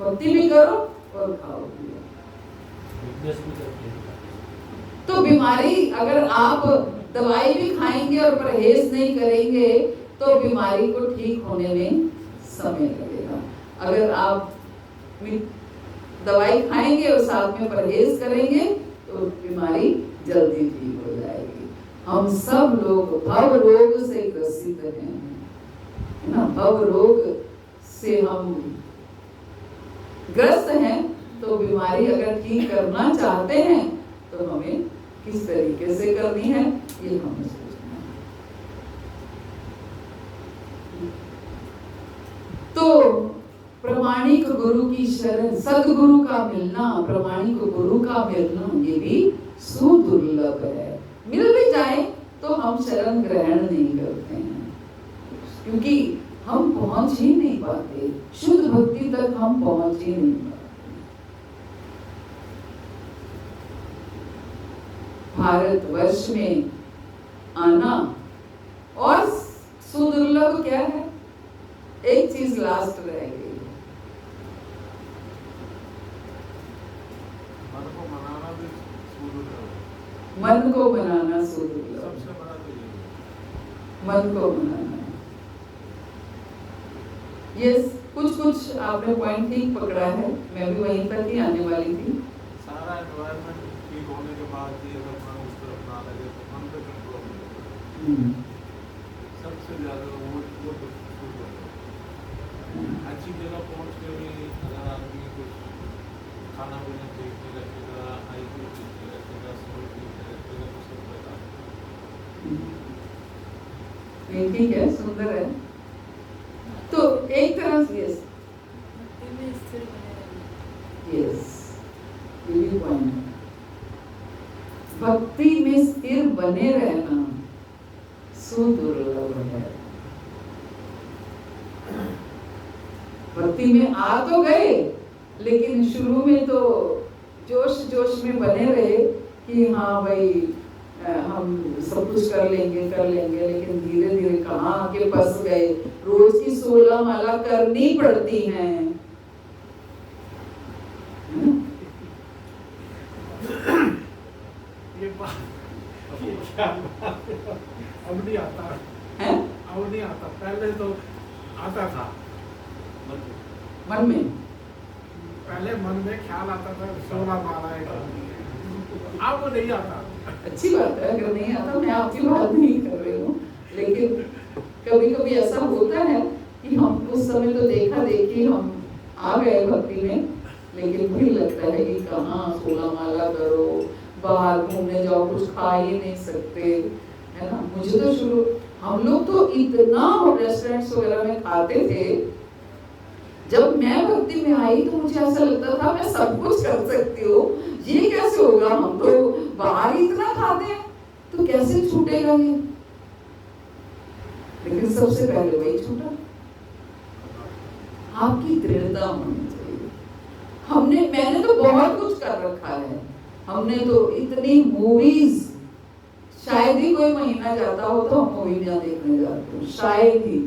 A: भक्ति भी करो और खाओ पियो। तो बीमारी, अगर आप दवाई भी खाएंगे और परहेज नहीं करेंगे तो बीमारी को ठीक होने में समय लगेगा। अगर आप दवाई खाएंगे और साथ में परहेज करेंगे तो बीमारी जल्दी ठीक हो जाएगी। हम सब लोग भव रोग से ग्रसित हैं, है ना। भव रोग से हम ग्रस्त हैं, तो बीमारी अगर ठीक करना चाहते हैं तो हमें किस तरीके से करनी है ये हमें सोचना है। तो प्रामाणिक गुरु की शरण, सदगुरु का मिलना, प्रामाणिक गुरु का मिलना ये भी सुदुर्लभ है। मिल भी जाए तो हम शरण ग्रहण नहीं करते हैं, क्योंकि हम पहुंच ही नहीं पाते, शुद्ध भक्ति तक हम पहुंच ही नहीं पाते। भारतवर्ष में आना और सुदुर्लभ क्या है, एक चीज लास्ट रह गई,
E: मन को मनाना भी सुदुर्लभ,
A: मन को मनाना सुदुर्लभ,
E: सबसे बड़ा तो ये है।
A: मन को मनाना। यस, कुछ आपने पॉइंट ठीक पकड़ा है, मैं भी वहीं तक ही आने वाली थी।
E: सारा एनवायरनमेंट ठीक होने के बाद भी अगर मन उस तरफ ना लगे तो मन पे कंट्रोल नहीं, सबसे ज्यादा वो तो सुदुर्लभ है। अच्छी जगह पहुंच के भी अगर आदमी कुछ खाना पीना देखने लगेगा, आईक्यू देखने लगेगा, स्लो देखने लगेगा तो सब बता।
A: ठीक है, सुंदर है। तो एक तरह से यस,
D: भक्ति में स्थिर बने रहना।
A: यस, ये भी पॉइंट है। भक्ति में स्थिर बने रहना सुदुर्लभ है। भक्ति में आ तो गए, लेकिन शुरू में तो जोश जोश में बने रहे कि हाँ भाई हम सब कुछ कर लेंगे, लेकिन धीरे धीरे कहाँ आके फंस गए। रोज की 16 माला करनी पड़ती हैं,
E: ये बात क्या बात है? अब नहीं आता
A: है
E: अब नहीं आता, पहले तो आता था।
A: मन में।
E: पहले मन में ख्याल आता था 16 मालाएं करनी है, अब नहीं आता।
A: अच्छी बात है, अगर नहीं आता मैं आपकी बात नहीं कर रही हूँ, लेकिन कभी कभी ऐसा होता है कि हम उस समय तो देखा देखी हम आ गए भक्ति में, लेकिन फिर लगता है कि कहाँ 16 माला करो, बाहर घूमने जाओ, कुछ खा ही नहीं सकते, है ना। मुझे तो शुरू, हम लोग तो इतना रेस्टोरेंट्स वगैरह में खाते थे, जब मैं भक्ति में आई तो मुझे ऐसा लगता था मैं सब कुछ कर सकती हूँ, ये कैसे होगा, हम तो बाहर ही इतना खाते हैं तो कैसे छूटेगा ये। लेकिन सबसे पहले वही छूटा। आपकी दृढ़ता होनी चाहिए। मैंने तो बहुत कुछ कर रखा है, हमने तो इतनी मूवीज, शायद ही कोई महीना जाता हो तो हम मूवी ना देखने जाते हो, शायद ही।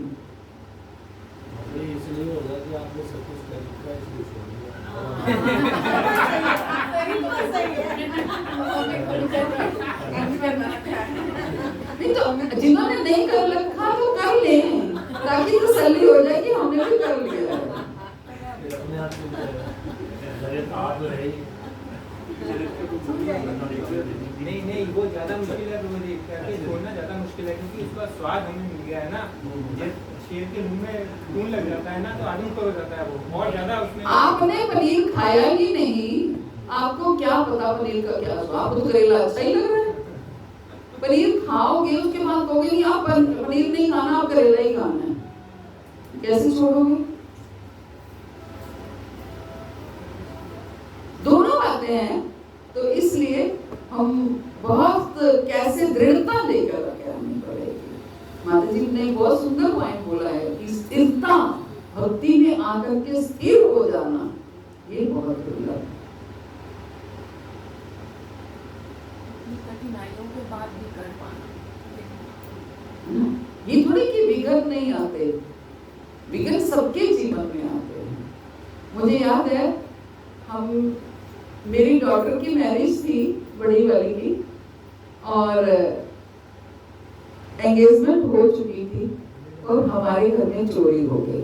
F: इसलिए होगा कि आपने सब कुछ कर लिया, इसलिए छोड़ दिया।
A: नहीं तो जिन्होंने नहीं कर रखा तो कर ले, ताकि तसल्ली हो जाए कि हमने भी कर लिया है।
F: अपने आप आप रही
G: नहीं वो ज्यादा मुश्किल है, तो मुझे छोड़ना ज्यादा मुश्किल है, क्योंकि उसका स्वाद हमें मिल गया है ना। शेर के मुंह में खून लग जाता है ना, तो आदमी को हो जाता है वो, और ज्यादा उसमें।
A: आपने पनीर खाया ही नहीं, आपको क्या पता पनीर का क्या स्वाद। आपको तो करेला अच्छा ही लग रहा है, पनीर खाओगे उसके बाद कहोगे नहीं आप पनीर नहीं खाना, आप करेला ही खाना है, कैसे छोड़ोगे। दोनों बातें हैं, तो इसलिए हम बहुत कैसे दृढ़ता लेकर आगे आनी पड़ेगी। माता जी ने बहुत सुंदर पॉइंट बोला है कि स्थिरता, भक्ति में आकर के स्थिर हो जाना, ये बहुत दुर्लभ है।
D: कठिनाइयों के बाद भी कर पाना,
A: ये थोड़ी कि विघ्न नहीं आते, विघ्न सबके जीवन में आते हैं। मुझे याद है, हम मेरी डॉटर की मैरिज थी, बड़ी वाली की, और एंगेजमेंट हो चुकी थी और हमारे घर में चोरी हो गई।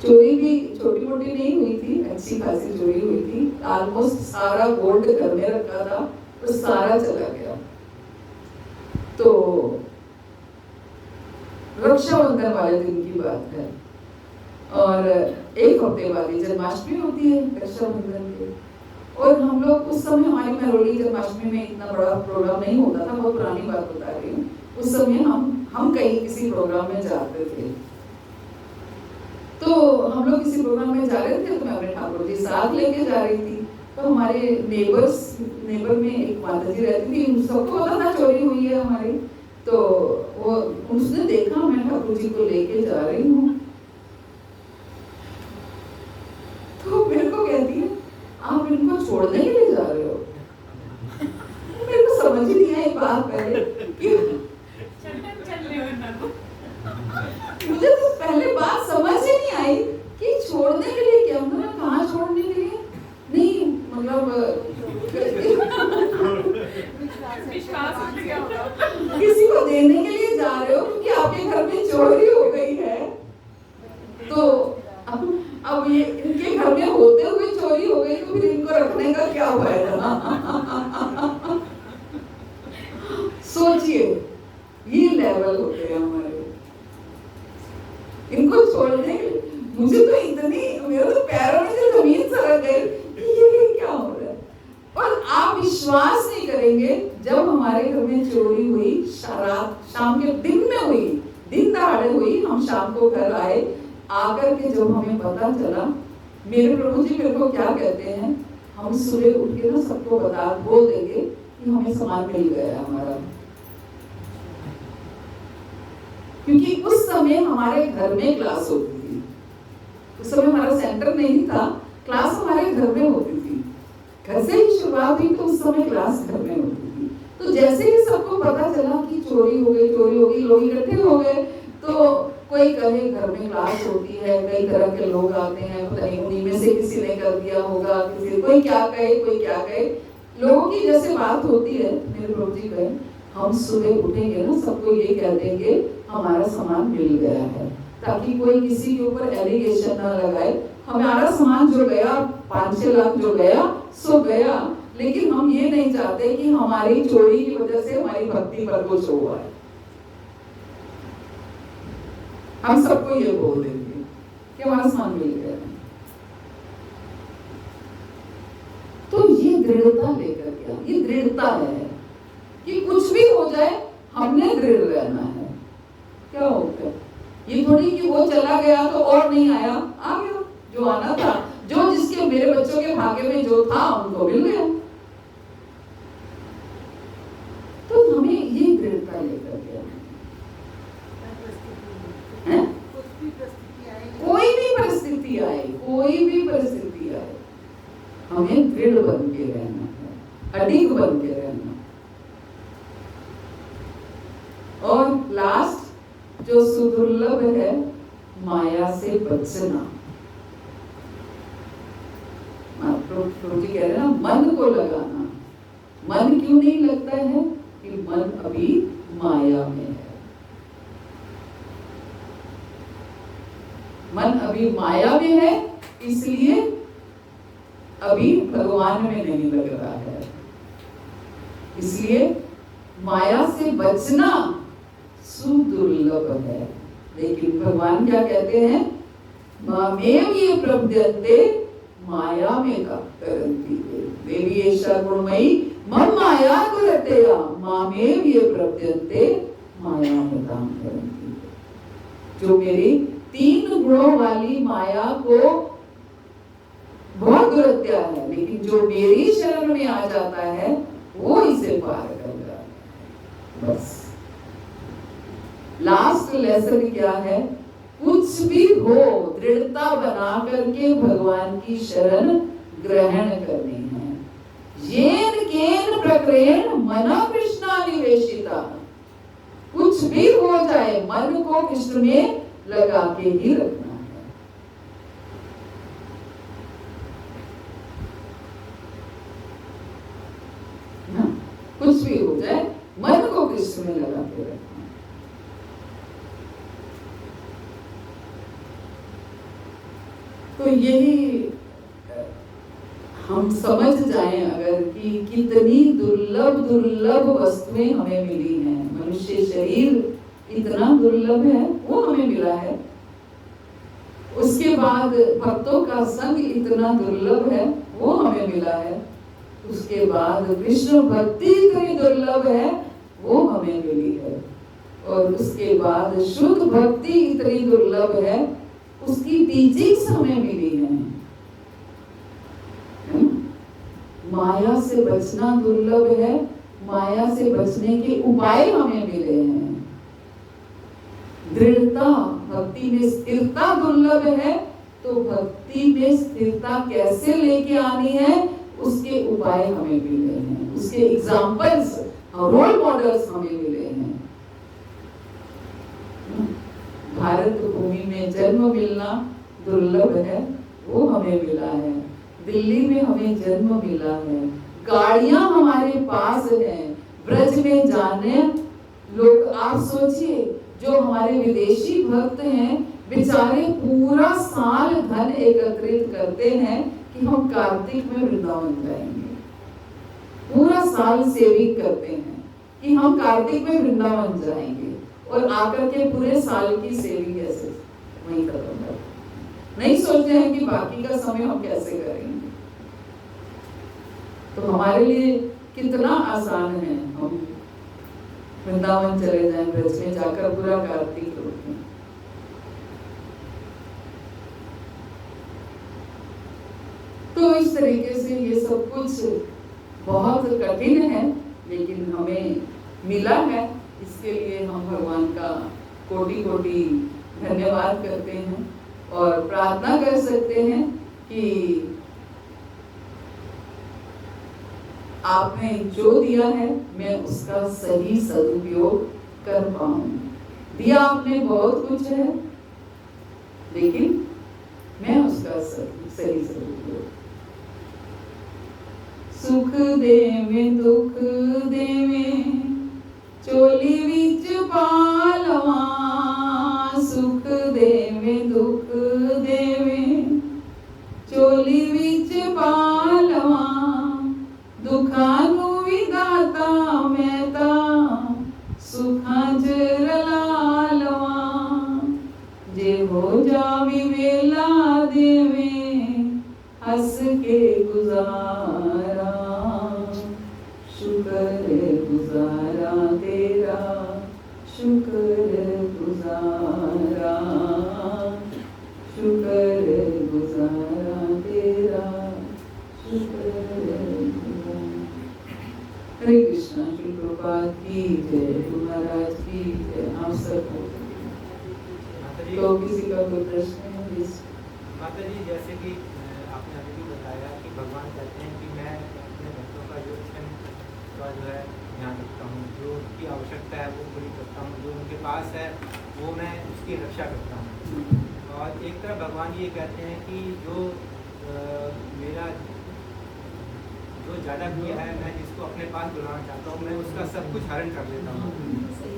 A: चोरी भी छोटी मोटी नहीं हुई थी, अच्छी खासी चोरी हुई थी। ऑलमोस्ट सारा गोल्ड घर में रखा था तो सारा चला गया। तो रक्षाबंधन वाले दिन की बात है और एक हफ्ते बाद जन्माष्टमी होती है रक्षाबंधन के। और हम लोग उस समय, हमारी महरौली जन्माष्टमी में इतना बड़ा प्रोग्राम नहीं होता था, बहुत पुरानी बात बता रही हूँ। उस समय हम कहीं किसी प्रोग्राम में जाते थे, तो हम लोग किसी प्रोग्राम में जा रहे थे तो मैं अपने ठाकुर जी साथ लेके जा रही थी। तो हमारे नेबर में एक माता जी रहती थी, सबको पता था चोरी हुई है हमारी। तो वो उसने देखा मैं ठाकुर जी को लेके जा रही हूँ, तो मेरे को कहती है आप इनको छोड़ने के लिए जा रहे हो? मेरे को समझ ही नहीं आई बात पहले कि मुझे तो पहले बात समझ ही नहीं आई कि छोड़ने के लिए क्या, मतलब कहाँ छोड़ने के लिए नहीं, मतलब किसी को देने के लिए जा रहे हो क्योंकि आपके घर में चोरी हो गई है। तो अब ये इनके घर में होते हुए चोरी हो गई तो फिर इनको रखने का क्या फायदा? सोचिए ये लेवल होते हैं हमारे। इनको छोड़ने के लिए मुझे तो इतनी, मेरे तो पैरों में से जमीन सरक गई कि ये क्या हो रहा है। और आप विश्वास नहीं करेंगे, जब हमारे घर में चोरी हुई, शाम के दिन में हुई, दिन दहाड़े हुई, हम शाम को घर आए, आकर के जब हमें पता चला, मेरे प्रभु जी मेरे को क्या कहते हैं, हम सुबह उठ के ना सबको बोल देंगे कि हमें सामान मिल गया हमारा। क्योंकि उस समय हमारे घर में क्लास होती थी, उस समय हमारा सेंटर नहीं था, क्लास हमारे घर में होती थी। घर से ही शुरुआत हुई तो उस समय क्लास घर में होती थी। तो जैसे ही सबको पता चला कि चोरी हो गई, लोग इकट्ठे हो गए। तो कोई कहे घर में क्लास होती है, कई तरह के लोग आते हैं, पता नहीं उन्हीं में से किसी ने कर दिया होगा, कोई क्या कहे। लोगों की जैसे बात होती है, मेरे प्रभु जी कहे हम सुबह उठेंगे ना, सबको ये कह देंगे हमारा सामान मिल गया है, ताकि कोई किसी के ऊपर एलिगेशन ना लगाए। हमारा सामान जो गया 5-6 लाख जो गया सो गया, लेकिन हम ये नहीं चाहते कि हमारी चोरी की वजह से हमारी भक्ति पर कुछ हुआ है। हम सबको ये बोल देंगे कि हमारा सामान मिल गया। तो ये दृढ़ता लेकर गया, ये दृढ़ता है कि कुछ भी हो जाए हमने दृढ़ रहना है। क्या होता है ये थोड़ी कि वो चला गया तो और नहीं आया, आ गया जो आना था, जो जिसके मेरे बच्चों के भाग्य में जो था उनको मिल गया। तो हमें ये दृढ़ता लेकर गया है। कोई भी परिस्थिति आए, हमें दृढ़ बन के रहना है, अडिग बन के रहना। और लास्ट जो सुदुर्लभ है, माया से बचना। प्रभु जी कह रहे हैं ना, मन को लगाना। मन क्यों नहीं लगता है कि मन अभी माया में है, मन अभी माया में है, इसलिए अभी भगवान में नहीं लग रहा है। इसलिए माया से बचना सुदुर्लभ है। लेकिन भगवान क्या कहते हैं, मामेव ये प्रपद्यन्ते माया में का करंती देवी ऐसा गुणमयी मम माया करतेया मामेव ये प्रपद्यन्ते माया में काम करंती। जो मेरी 3 गुणों वाली माया को बहुत दुरत्या है, लेकिन जो मेरी शरण में आ जाता है वो इसे पार कर जाता है। बस लास्ट लेसन क्या है, कुछ भी हो दृढ़ता बना करके भगवान की शरण ग्रहण करनी है। येन केन प्रकृतेन मना कृष्णा निवेशिता, कुछ भी हो जाए मन को कृष्ण में लगा के ही रखना है। कुछ भी हो जाए मन को कृष्ण में लगा के रखना है। तो यही हम समझ जाएं अगर कि कितनी दुर्लभ दुर्लभ वस्तुएं हमें मिली हैं। मनुष्य शरीर इतना दुर्लभ है, वो हमें मिला है। उसके बाद भक्तों का संग इतना दुर्लभ है, वो हमें मिला है। उसके बाद कृष्ण भक्ति इतनी दुर्लभ है, वो हमें मिली है। और उसके बाद शुद्ध भक्ति इतनी दुर्लभ है, उसकी टीचिंग्स हमें मिली है। माया से बचना दुर्लभ है, माया से बचने के उपाय हमें मिले हैं। दृढ़ता, भक्ति में स्थिरता दुर्लभ है, तो भक्ति में स्थिरता कैसे लेके आनी है, उसके उपाय हमें मिले हैं। उसके एग्जाम्पल्स, रोल मॉडल्स हमें मिले हैं। भारत भूमि में जन्म मिलना दुर्लभ है, वो हमें मिला है। दिल्ली में हमें जन्म मिला है, गाड़ियां हमारे पास हैं, ब्रज में जाने लोग, आप सोचिए जो हमारे विदेशी भक्त हैं, बेचारे पूरा साल धन एकत्रित करते हैं कि हम कार्तिक में वृंदावन जाएंगे। पूरा साल सेविंग करते हैं कि हम कार्तिक में वृंदावन जाएंगे, और आकर के पूरे साल की सेविंग ऐसे वहीं खत्म कर, नहीं सोचते हैं कि बाकी का समय हम कैसे करेंगे। तो हमारे लिए कितना आसान है, हम वृंदावन चले जाएं, ब्रज में जाकर पूरा कार्तिक रोकें। तो इस तरीके से ये सब कुछ बहुत कठिन है, लेकिन हमें मिला है। इसके लिए हम भगवान का कोटि कोटि धन्यवाद करते हैं और प्रार्थना कर सकते हैं कि आपने जो दिया है मैं उसका सही सदुपयोग कर पाऊं। दिया आपने बहुत कुछ है, लेकिन मैं उसका सही सदुपयोग। सुख देवे दुख देवे चोली विच पालवा, सुख देवे दुख देवे चोली विच पालवा, दुखानु विदाता मैं ता सुखां च रला लवां, जे हो जावी वेला देवे हंस के गुजारा, शुक्र गुजारा तेरा, शुक्र गुजारा, शुक्र गुजारा तेरा, शुक्र गुजारा। हरे कृष्णा। श्री प्रभुपाद की जय, गुरु महाराज की जय। आप सबको तो किसी का कोई प्रश्न है?
G: माता जी, जैसे कि आपने अभी भी बताया कि भगवान कहते हैं कि मैं अपने भक्तों का जो है ध्यान रखता हूँ, जो उनकी आवश्यकता है वो पूरी करता हूँ, जो उनके पास है वो मैं उसकी रक्षा करता हूँ। और एक तरफ भगवान ये कहते हैं कि जो मेरा जो ज़्यादा किया है, मैं जिसको अपने पास बुलाना चाहता हूँ, मैं उसका सब कुछ हरण कर लेता हूँ।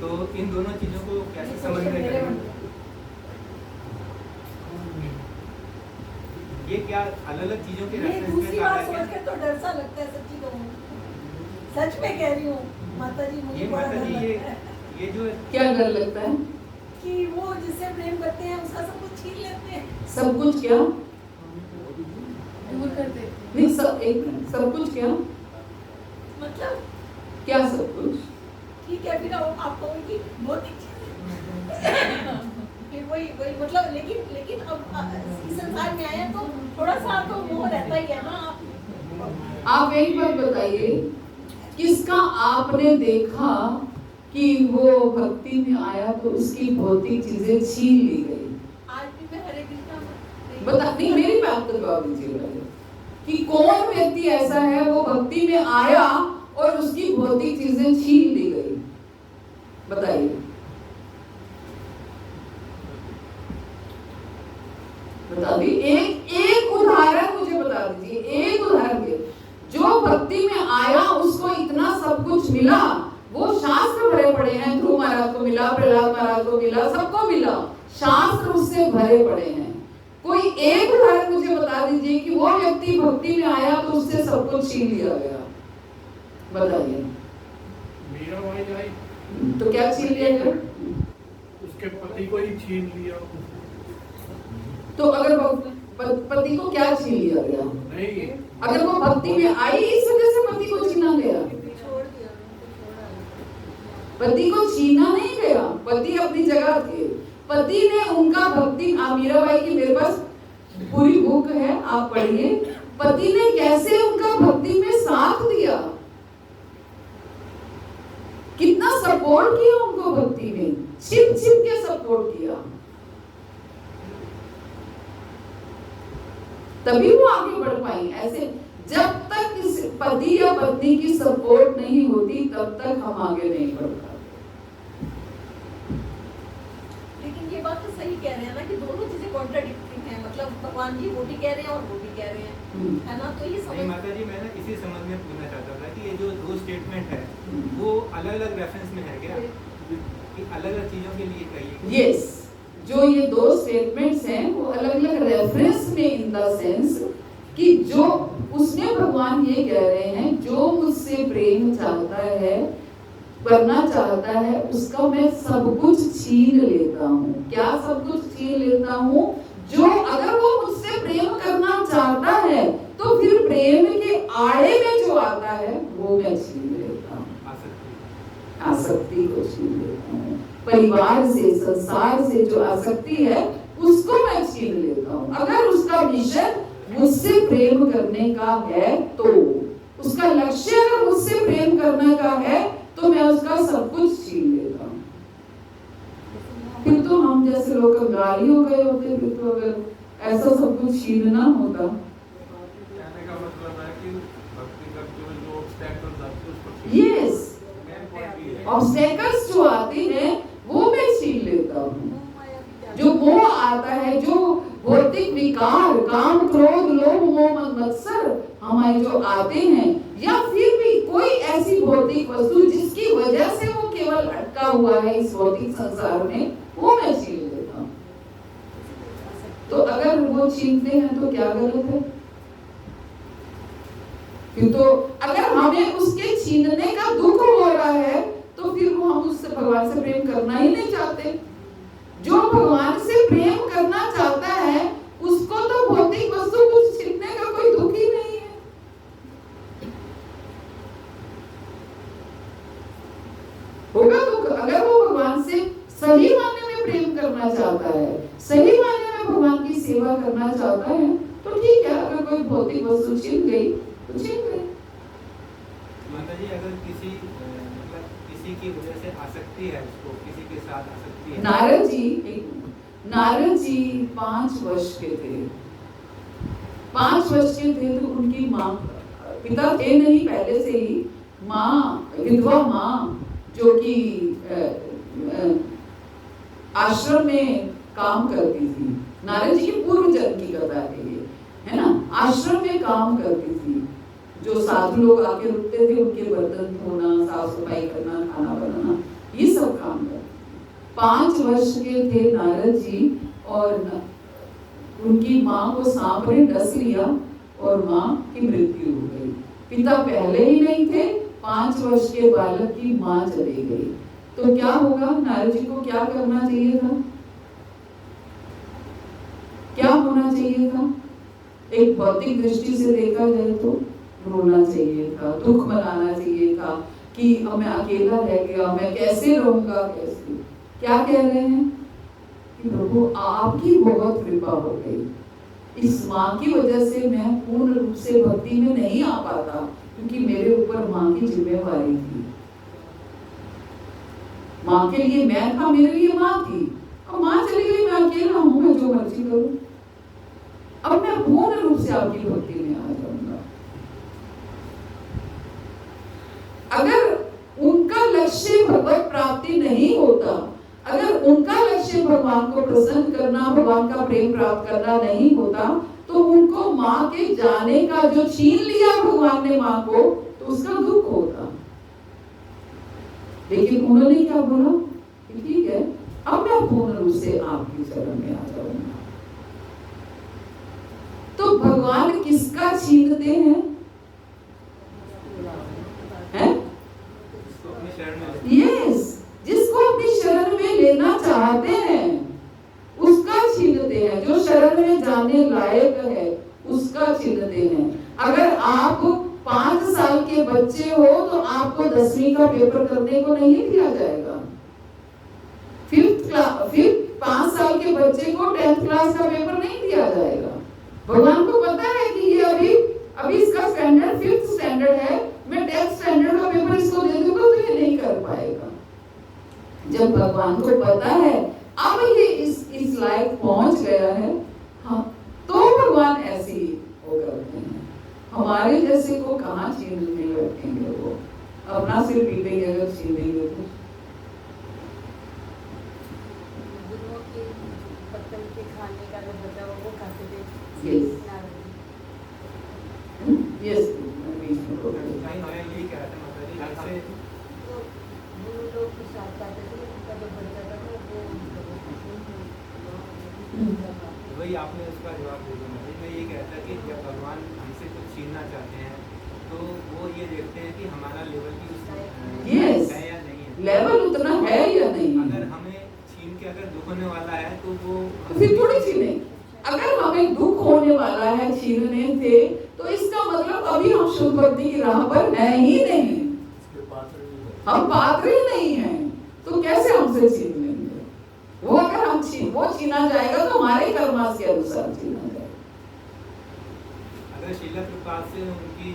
G: तो इन दोनों चीज़ों को कैसे समन्वय करें? ये क्या अलग अलग चीज़ों के रेफरेंस
B: दूसरी बात सोच के तो डर सा लगता है, सच्ची कहूँ, सच में कह रही हूँ माता जी, मुझे बड़ा डर लगता है।
G: ये जो
A: क्या डर लगता है
B: कि वो जिससे प्रेम करते हैं उसका सब कुछ छीन लेते हैं।
A: सब कुछ क्या?
D: दूर कर देते
A: नहीं, सब एक मिनट, सब कुछ क्या?
B: मतलब
A: क्या सब कुछ?
B: ठीक है, फिर आप कहोगे कि भौतिक चीजें फिर वही वही मतलब, लेकिन अब इस संसार में आया तो थोड़ा सा तो मोह रहता ही है ना।
A: आप एक बात बताइए, किसका आपने देखा कि वो भक्ति में आया तो उसकी भौतिक चीजें छीन ली गई?
B: आज भी मैं हरे कृष्णा
A: बता, नहीं मेरी बात तो जवाब दीजिएगा कि कौन व्यक्ति ऐसा है वो भक्ति में आया और उसकी भौतिक चीजें छीन ली गई? बताइए, बता दी। एक उदाहरण मुझे बता दीजिए, एक उदाहरण दे। जो भक्ति में आया उसको इतना सब कुछ मिला, वो शास्त्र भरे पड़े हैं, ध्रुव महाराज को मिला, प्रहलाद महाराज को मिला, सबको मिला, शास्त्र उससे भरे पड़े हैं। कोई एक उदाहरण मुझे बता दीजिए कि वो व्यक्ति भक्ति में आया तो उससे सब कुछ छीन लिया गया, बताइए।
E: मीराबाई आई
A: तो क्या छीन लिया गया?
E: उसके पति को ही छीन लिया।
A: तो अगर पति को क्या छीन लिया गया?
E: नहीं,
A: अगर वो भक्ति में आई इस वजह से पति को छीना गया?
B: छोड़ दिया, छोड़ा।
A: पति को छीना नहीं गया, पति अपनी जगह थे। पति ने उनका भक्ति, मीराबाई की मेरे पास पूरी बुक है, आप पढ़िए। पति ने कैसे उनका भक्ति में साथ दिया, कितना सपोर्ट किया उनको भक्ति में, छिप छिप के सपोर्ट किया, तभी वो आगे बढ़ पाई। ऐसे जब तक इस पति या पत्नी की सपोर्ट नहीं होती तब तक हम आगे नहीं बढ़ पाते।
B: लेकिन ये बात तो सही कह रहे हैं ना कि दोनों चीजें कॉन्ट्राडिक्टिंग हैं, मतलब भगवान जी वो भी कह रहे हैं और वो भी कह रहे हैं, है ना? तो ये
G: नहीं
B: समझ
G: माता जी, मैं ना इसी संबंध में पूछना चाहता था कि ये जो दो स्टेटमेंट है वो अलग अलग रेफरेंस में है क्या, कि अलग अलग चीजों के लिए कहिए?
A: यस, जो ये दो स्टेटमेंट्स हैं वो अलग अलग रेफरेंस में, इन द सेंस कि जो उसमें भगवान ये कह रहे हैं, जो मुझसे प्रेम चाहता है, करना चाहता है, उसका मैं सब कुछ छीन लेता हूँ। क्या सब कुछ छीन लेता हूँ? जो अगर वो मुझसे प्रेम करना चाहता है तो फिर प्रेम के आड़े में जो आता है वो मैं छीन लेता हूँ। आसक्ति को छीन लेता हूँ। परिवार से, संसार से जो आसक्ति है उसको मैं छीन लेता हूँ। अगर उसका मिशन मुझसे प्रेम करने का है, तो उसका लक्ष्य अगर मुझसे प्रेम करने का है, तो मैं उसका सब कुछ छीन लेता हूँ। फिर तो हम जैसे लोग कंगाली हो गए होते। फिर तो अगर ऐसा सब कुछ छीनना होता।
E: कहने का मतलब है कि भक्ति करते हुए जो ऑब्स्टैकल्स आते हैं उसको छीन
A: यस, ऑब्स्टेकल्स जो आते हैं वो मैं छीन लेता हूँ। जो मोह आता है, जो भौतिक विकार, काम, क्रोध, लोभ, मोह, मत्सर हमारे जो आते हैं, या फिर भी कोई ऐसी भौतिक वस्तु जिसकी वजह से वो केवल अटका हुआ है इस भौतिक संसार में, वो मैं छीन लेता हूँ। तो अगर वो छीनते हैं तो क्या गलत है? फिर तो अगर हमें उसके छीनने का दुख हो रहा है तो फिर वो हम उससे, भगवान से प्रेम करना ही नहीं चाहते। जो भगवान से प्रेम करना चाहता है उसको तो भौतिक वस्तु कुछ छीनने का कोई दुख ही नहीं है। होगा दुख अगर वो भगवान से सही मायने में प्रेम करना चाहता है, सही मायने में भगवान की सेवा करना चाहता है, तो ठीक है। अगर कोई भौतिक वस्तु छीन गई तो छीन गई।
G: माता जी, अगर किसी मतलब किसी की वजह से आसक्ति है, उसको किसी के साथ आसक्ति है।
A: नारद जी 5 वर्ष के थे। 5 वर्ष के थे तो उनकी माँ, पिता थे नहीं पहले से ही, माँ, विधवा माँ, जो कि आश्रम में काम करती थी। नारद जी की पूर्व जन्म की कथा है ये, है ना? आश्रम में काम करती थी। जो साधु लोग आके रुकते थे, उनके बर्तन धोना, साफ सफाई करना, खाना बनाना, ये सब काम करते। 5 वर्ष के थे नारद जी और उनकी माँ को सांप ने डस लिया और माँ की मृत्यु हो गई। पिता पहले ही नहीं थे, 5 वर्ष के बालक की माँ चली गई। तो क्या होगा? नारद जी को क्या करना चाहिए था? क्या होना चाहिए था? एक भौतिक दृष्टि से देखा जाए तो रोना चाहिए था, दुख मनाना चाहिए था कि मैं अकेला रह गया, मैं कैसे रहूंगा, कैसे। क्या कह रहे हैं कि प्रभु आपकी बहुत कृपा हो गई। इस माँ की वजह से मैं पूर्ण रूप से भक्ति में नहीं आ पाता, क्योंकि मेरे ऊपर माँ की जिम्मेवारी थी। माँ के लिए मैं था, मेरे लिए माँ थी। अब माँ चली गई, मैं अकेला हूँ, मैं जो मर्जी करूँ। अब मैं पूर्ण रूप से आपकी भक्ति में आ जाऊंगा। अगर उनका लक्ष्य भगवत प्राप्ति नहीं होता, अगर उनका लक्ष्य भगवान को प्रसन्न करना, भगवान का प्रेम प्राप्त करना नहीं होता, तो उनको माँ के जाने का जो छीन लिया भगवान ने माँ को, तो उसका दुख होता। लेकिन उन्होंने क्या बोला? ठीक है, अब मैं पूर्ण रूप से आपकी शरण में आ जाऊंगा। भगवान किसका छीनते हैं?
G: इसको अपनी शरण में ले-
A: यस, जिसको अपनी शरण में लेना चाहते हैं उसका छीनते हैं। जो शरण में जाने लायक है उसका छीनते हैं। अगर आप 5 साल के बच्चे हो तो आपको 10वीं का पेपर करने को नहीं दिया जाएगा। फिर 5 साल के बच्चे को 10th क्लास का पेपर नहीं दिया जाएगा। भगवान को पता है कि ये अभी इसका स्टैंडर्ड 5th स्टैंडर्ड है, मैं 10th स्टैंडर्ड का पेपर इसको दे दूंगा तो ये नहीं कर पाएगा। जब भगवान को पता है अब ये इस लायक पहुंच गया है, हाँ, तो भगवान ऐसे ही वो करते हैं। हमारे जैसे को कहाँ छीनने बैठेंगे, वो अपना सिर पीटेंगे अगर छीनेंगे तो।
B: गुरुओं के पत्तल के खाने का जो बचा वो खाते थे।
A: Yes. यस,
G: नहीं, मैं यही कह रहा था माता जी, जैसे
B: तो गुरु लोग के साथ खाते थे, उनका जो बचा था वो
G: वही आपने उसका जवाब दे दिया माता जी। मैं ये कहता कि जब भगवान हमसे कुछ छीनना चाहते हैं तो वो ये देखते हैं कि हमारा लेवल भी
A: Yes.
G: है या नहीं है।
A: लेवल उतना है या नहीं।
G: अगर हमें छीन के अगर दुख होने वाला है तो वो
A: तो फिर थोड़ी छीने। अगर हमें दुख होने वाला है छीनने से, तो इसका मतलब अभी हम शुद्ध भक्ति की राह पर है ही नहीं, हम पात्र ही नहीं हैं, तो कैसे हमसे छीन लेंगे? वो अगर वो छीना जाएगा तो हमारे कर्मास के अनुसार छीना जाएगा।
G: अगर शीला प्रपात से उनकी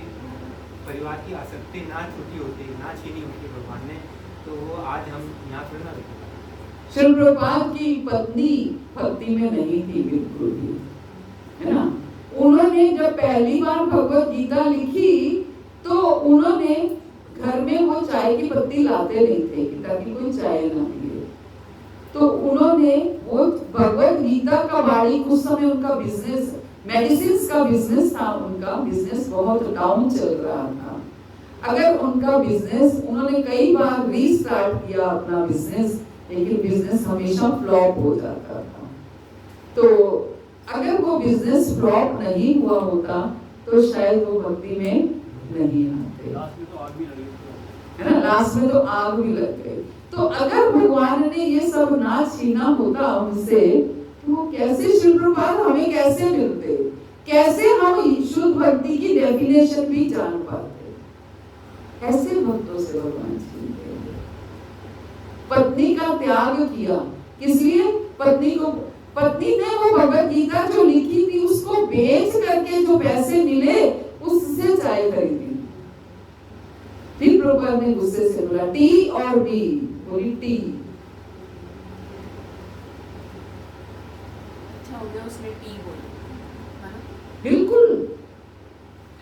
G: परिवार की आसक्ति ना छूटी होती, ना छीनी होती भगवान ने, तो वो आज हम यहाँ पर ना रहते।
A: श्रील प्रभुपाद की पत्नी भक्ति में नहीं थी बिल्कुल भी, है ना। उन्होंने जब पहली बार भगवत गीता लिखी तो उन्होंने घर में वो चाय की पत्ती लाते नहीं थे कि ताकि कोई चाय ना पिए, तो उन्होंने वो भगवत गीता का बाड़ी, उस समय उनका बिजनेस मेडिसिन का बिजनेस था, उनका बिजनेस बहुत डाउन चल रहा था। अगर उनका बिजनेस, उन्होंने कई बार रीस्टार्ट किया अपना बिजनेस, लेकिन बिजनेस हमेशा फ्लॉप हो जाता था। तो अगर वो बिजनेस फ्लॉप नहीं हुआ होता तो शायद वो भक्ति में नहीं आते,
C: लास्ट में तो आग भी लगी
A: है ना। लास्ट में तो आग भी लग गई। तो अगर भगवान ने ये सब ना छीना होता उनसे, तो वो कैसे श्री प्रभुपाद हमें कैसे मिलते, कैसे हम शुद्ध भक्ति की डेफिनेशन भी जान पाते। ऐसे भक्तों से भगवान छीनते हैं। पत्नी का त्याग किया, किस लिए? पत्नी ने वो भगवत गीता जो लिखी थी उसको बेच करके जो पैसे मिले उससे चाय खरीदी। फिर प्रभुपाद ने गुस्से से बोला टी और बी, बोली टी।
D: अच्छा हो गया उसने टी बोली, है ना?
A: बिल्कुल।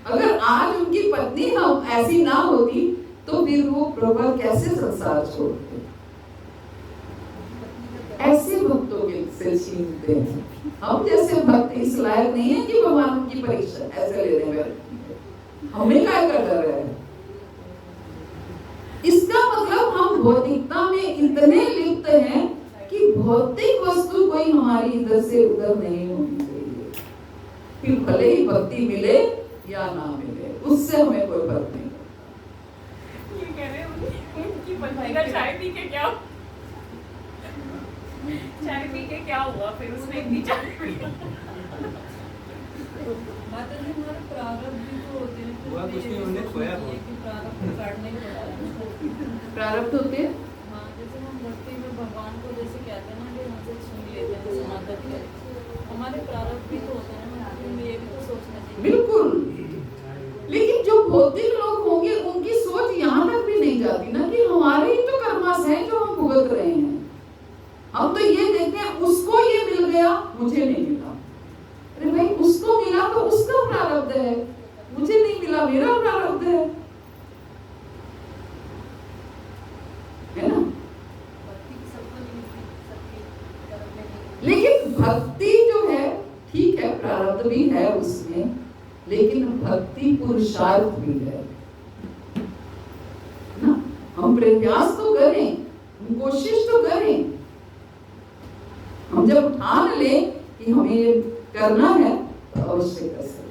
A: अगर आज उनकी पत्नी हम ऐसी ना होती तो फिर वो प्रभुपाद कैसे संसार छोड़ते। ऐसे भक्तों के से छीनते हैं। हम जैसे भक्त इस लायक नहीं है कि भगवान की परीक्षा ऐसे लेने में, हमें क्या कर डर है। इसका मतलब हम भौतिकता में इतने लिप्त हैं कि भौतिक वस्तु कोई हमारी इधर से उधर नहीं होनी चाहिए। फिर भले ही भक्ति मिले या ना मिले, उससे हमें कोई फर्क नहीं।
D: ये कह रहे हैं उनकी पत्नी का चाय पी के क्या हुआ, फिर उसने इतनी चाय पी।
H: माता जी हमारे प्रारब्ध भी तो होते हैं,
G: हुआ कुछ नहीं, उन्होंने खोया बहुत।
H: कि प्रारब्ध को काटने ही पड़ता है।
A: प्रारब्ध होते हैं।
H: हाँ, जैसे हम भक्ति में भगवान को जैसे कहते हैं ना कि हमसे छीन लेते हैं, जैसे माता जी हमारे प्रारब्ध भी तो होते हैं ना, हमें ये भी तो सोचना चाहिए।
A: बिल्कुल। लेकिन जो भौतिक लोग होंगे उनकी सोच यहाँ तक भी नहीं जाती ना कि हमारे ही तो कर्मास हैं जो हम भुगत रहे हैं। हम तो ये देखते हैं उसको ये मिल गया, मुझे नहीं मिला। अरे भाई, उसको मिला तो उसका प्रारब्ध है, मुझे नहीं मिला, मेरा प्रारब्ध है ना। लेकिन भक्ति जो है ठीक है, प्रारब्ध भी है उसमें, लेकिन भक्ति पुरुषार्थ भी है ना। हम प्रयास तो करें, हम कोशिश तो करें। हम जब ठान लें कि हमें ये करना है तो अवश्य कर सकते हैं।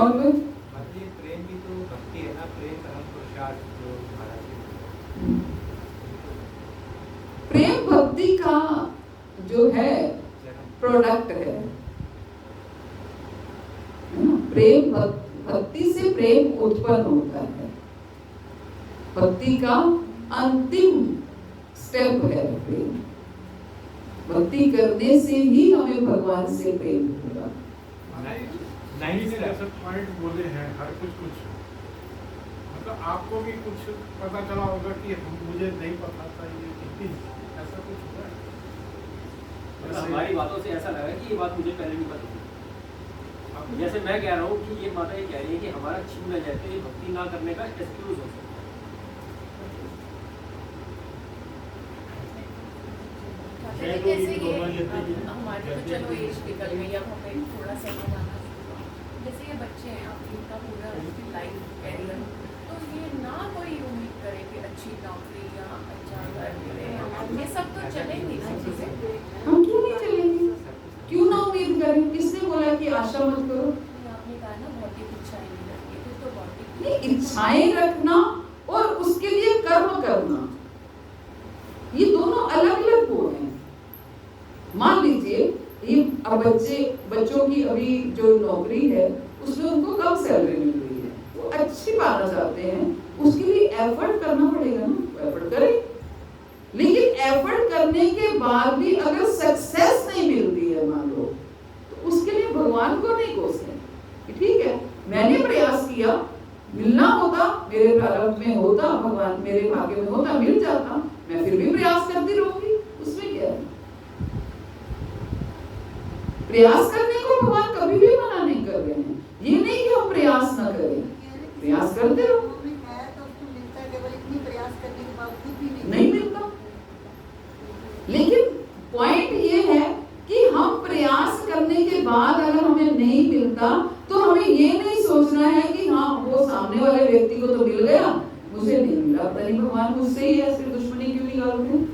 A: और कोई?
G: मतलब ये प्रेम भी तो भक्ति है ना, प्रेम परम पुरुषार्थ जो महाराज जी।
A: प्रेम भक्ति का जो है प्रोडक्ट है ना? प्रेम भक्ति से प्रेम उत्पन्न होता है, भक्ति का अंतिम स्टेप है प्रेम। भक्ति करने से ही हमें भगवान से प्रेम होगा।
E: नहीं से ऐसे पॉइंट बोले हैं हर कुछ मतलब आपको भी कुछ पता चला होगा कि मुझे नहीं पता था ये ऐसा कुछ हुआ है?
C: मतलब हमारी बातों से ऐसा लगा कि ये बात मुझे पहले नहीं पता थी। जैसे मैं कह रहा हूँ कि ये माता ये कह रही है कि हमारा छीन न जाए तो ये भक्ति ना करने का एक्सक्यूज हो सकता है।
D: जैसे ये हमारी तो चलो एज निकल गई, अब हमें थोड़ा समझ आना शुरू हुआ। जैसे ये बच्चे हैं, अब इनका पूरा लाइफ कैरियर, तो ये ना कोई उम्मीद करे कि अच्छी नौकरी या अच्छा घर मिले, ये सब तो चलेंगी ना चीजें।
A: हम क्यों नहीं चलेंगे? क्यों ना उम्मीद करें? किसने बोला कि आशा मत करो?
D: आपने कहा ना भौतिक इच्छाएं नहीं रखनी, फिर तो भौतिक
A: नहीं, इच्छाएं रखना और उसके लिए कर्म करना, ये दोनों अलग अलग गुण हैं। मान लीजिए ये अब बच्चों की अभी जो नौकरी है उसमें उनको कम सैलरी मिल रही है, वो अच्छी पाना चाहते हैं, उसके लिए एफर्ट करना पड़ेगा ना, एफर्ट करें। लेकिन एफर्ट करने के बाद भी अगर सक्सेस नहीं मिलती है मान लो, तो उसके लिए भगवान को नहीं कोसें कि ठीक है मैंने प्रयास किया, मिलना होता मेरे प्रारब्ध में होता, भगवान मेरे भाग्य में होता, मिल जाता, मैं फिर भी प्रयास करती रहूंगी, उसमें क्या है? प्रयास करने को भगवान कभी भी मना नहीं कर रहे हैं। ये नहीं कि हम प्रयास ना करें, प्रयास करते रहो। नहीं मिलता, लेकिन पॉइंट ये है कि हम प्रयास करने के बाद अगर हमें नहीं मिलता तो हमें ये नहीं सोचना है कि हाँ वो सामने वाले व्यक्ति को तो मिल गया, मुझे नहीं मिला, पता नहीं भगवान मुझसे ही ऐसे दुश्मनी क्यों निकालते हैं?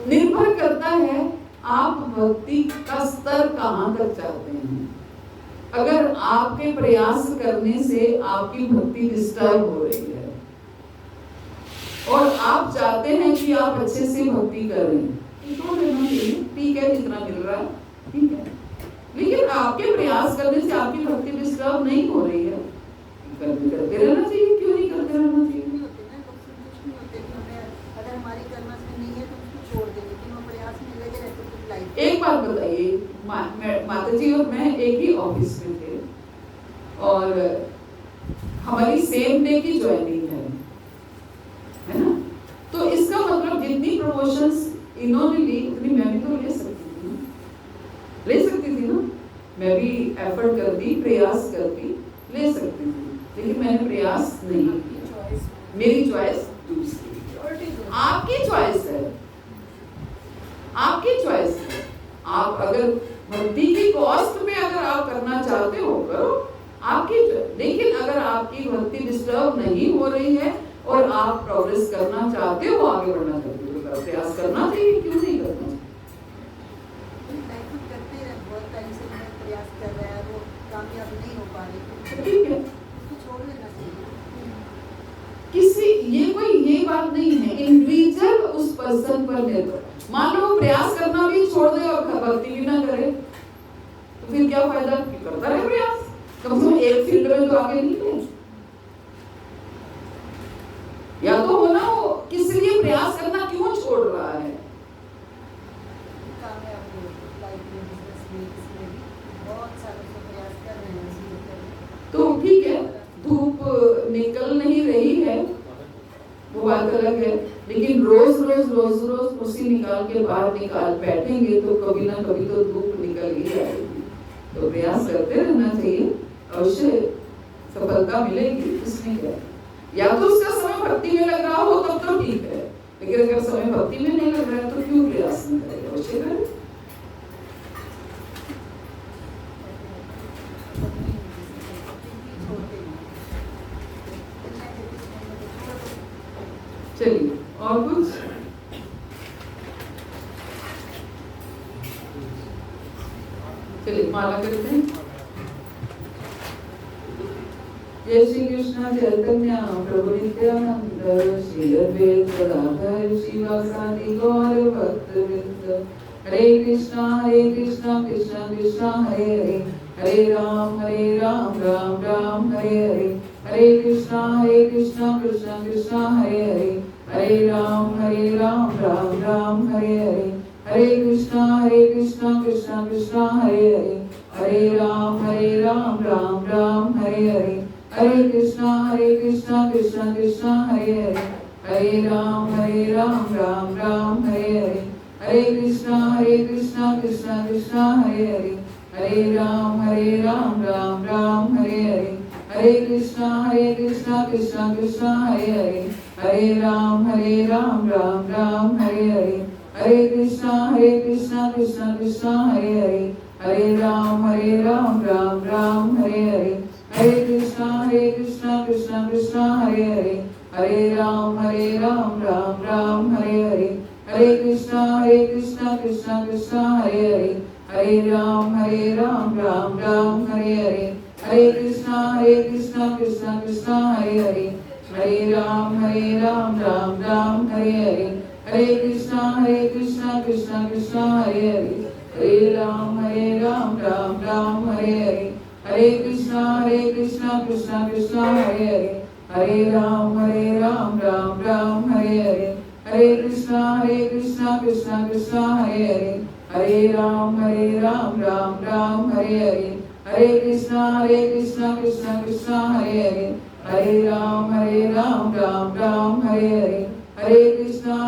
A: निर्भर करता है आप भक्ति का स्तर कहाँ तक चाहते हैं। अगर आपके प्रयास करने से आपकी भक्ति डिस्टर्ब हो रही है और आप चाहते हैं कि आप अच्छे से भक्ति करें, तो लेना चाहिए, ठीक है जितना मिल रहा है ठीक है। लेकिन आपके प्रयास करने से आपकी भक्ति डिस्टर्ब नहीं हो रही है, करते रहना चाहिए। क्यों नहीं करते रहना चाहिए? एक बात बताइए, माता जी और मैं एक ही ऑफिस में थे और हमारी सेम डे की ज्वाइनिंग है ना? तो इसका मतलब जितनी प्रमोशंस इन्होंने ली उतनी मैं भी तो ले सकती थी ना। मैं भी एफर्ट करती, प्रयास करती, ले सकती थी, लेकिन मैंने प्रयास नहीं किया। मेरी चॉइस दूसरी, आपकी चॉइस है, आपकी चॉइस है। आप अगर भक्ति की कॉस्ट पे अगर आप करना चाहते हो करो, आपकी। लेकिन अगर आपकी भक्ति डिस्टर्ब नहीं हो रही है और आप प्रोग्रेस करना चाहते हो, आगे बढ़ना चाहते हो, तो प्रयास करना चाहिए। क्यों नहीं करना चाहिए? ठीक है, किसी ये बात नहीं है, इंडिविजुअल उस पर्सन पर निर्भर। मान लो प्रयास करना भी छोड़ दे और भक्ति भी ना करे, तो फिर क्या फायदा? करता रहे प्रयास, कम से कम एक फील्ड में तो आगे नहीं है। या तो हो ना हो, किस लिए प्रयास करना क्यों छोड़ रहा है? तो ठीक है, धूप निकल नहीं रही है वो बात अलग है, लेकिन रोज उसी निकाल के बाहर निकाल बैठेंगे तो कभी ना कभी तो धूप निकल ही आएगी। तो प्रयास करते रहना चाहिए, अवश्य सफलता मिलेगी। इसमें क्या है? या तो उसका समय भक्ति में लग रहा हो तब तो ठीक है, लेकिन अगर समय भक्ति में नहीं लग रहा है तो क्यों प्रयास नहीं करें? अवश्य करें। चलिए माला करते हैं। जय श्री कृष्ण चैतन्य प्रभु नित्यानंद श्री अद्वैत गदाधर शिवासादि गौर भक्तवृंद। हरे कृष्णा कृष्ण कृष्ण हरे हरे, हरे राम राम राम हरे हरे। हरे कृष्णा कृष्ण कृष्ण हरे हरे, हरे राम राम राम हरे हरे। हरे कृष्णा कृष्ण कृष्ण हरे हरे, हरे राम राम राम हरे हरे। हरे कृष्णा कृष्ण कृष्ण हरे हरे, हरे राम राम राम हरे हरे। हरे कृष्णा कृष्ण कृष्ण हरे हरे, हरे राम राम राम हरे हरे। हरे कृष्णा कृष्ण कृष्ण हरे हरे, हरे राम राम राम हरे हरे। हरे कृष्णा कृष्ण कृष्ण हरे हरे, हरे राम राम राम हरे हरे। हरे कृष्णा कृष्ण कृष्ण हरे हरे, हरे राम राम राम हरे हरे। हरे कृष्णा कृष्ण कृष्ण हरे हरे, हरे राम राम राम हरे हरे। हरे कृष्णा कृष्ण कृष्ण हरे हरे, हरे राम राम राम हरे हरे। हरे कृष्णा कृष्ण कृष्ण हरे हरे, हरे राम राम राम हरे हरे। हरे कृष्णा कृष्ण कृष्ण हरे हरे, हरे राम राम राम हरे हरे। हरे कृष्णा कृष्ण कृष्ण हरे हरे, हरे राम राम राम हरे हरे। हरे कृष्णा कृष्ण कृष्ण हरे हरे, हरे राम राम राम हरे हरे। हरे कृष्णा कृष्ण कृष्ण हरे हरे, हरे राम राम राम हरे हरे। हरे कृष्णा कृष्ण कृष्ण हरे हरे, हरे राम राम राम हरे हरे। हरे कृष्णा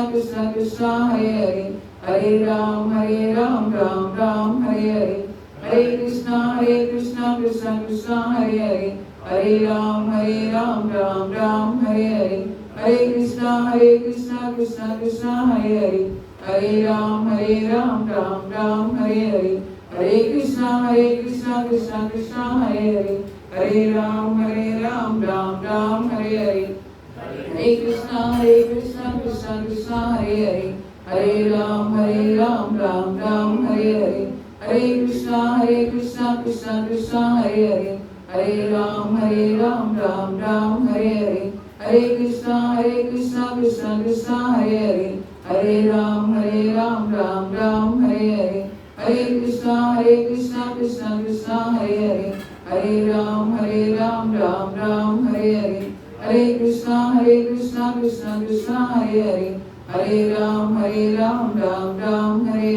A: कृष्ण कृष्ण हरे हरे, हरे राम राम राम हरे हरे। हरे कृष्णा कृष्ण कृष्ण हरे हरे, हरे राम राम राम हरे हरे। हरे कृष्णा कृष्ण कृष्ण हरे हरे, हरे राम राम राम हरे हरे। हरे कृष्णा कृष्ण कृष्ण हरे हरे, हरे राम राम राम हरे हरे। हरे कृष्णा कृष्ण कृष्ण हरे हरे, हरे राम राम राम हरे हरे। हरे कृष्णा कृष्ण कृष्ण हरे हरे, हरे राम राम राम हरे हरे। हरे कृष्णा कृष्ण कृष्ण हरे हरे, हरे राम राम राम हरे हरे। हरे कृष्णा कृष्ण कृष्ण हरे हरे, हरे राम राम राम हरे हरे। हरे कृष्णा कृष्ण कृष्ण हरे हरे, हरे राम राम राम हरे हरे।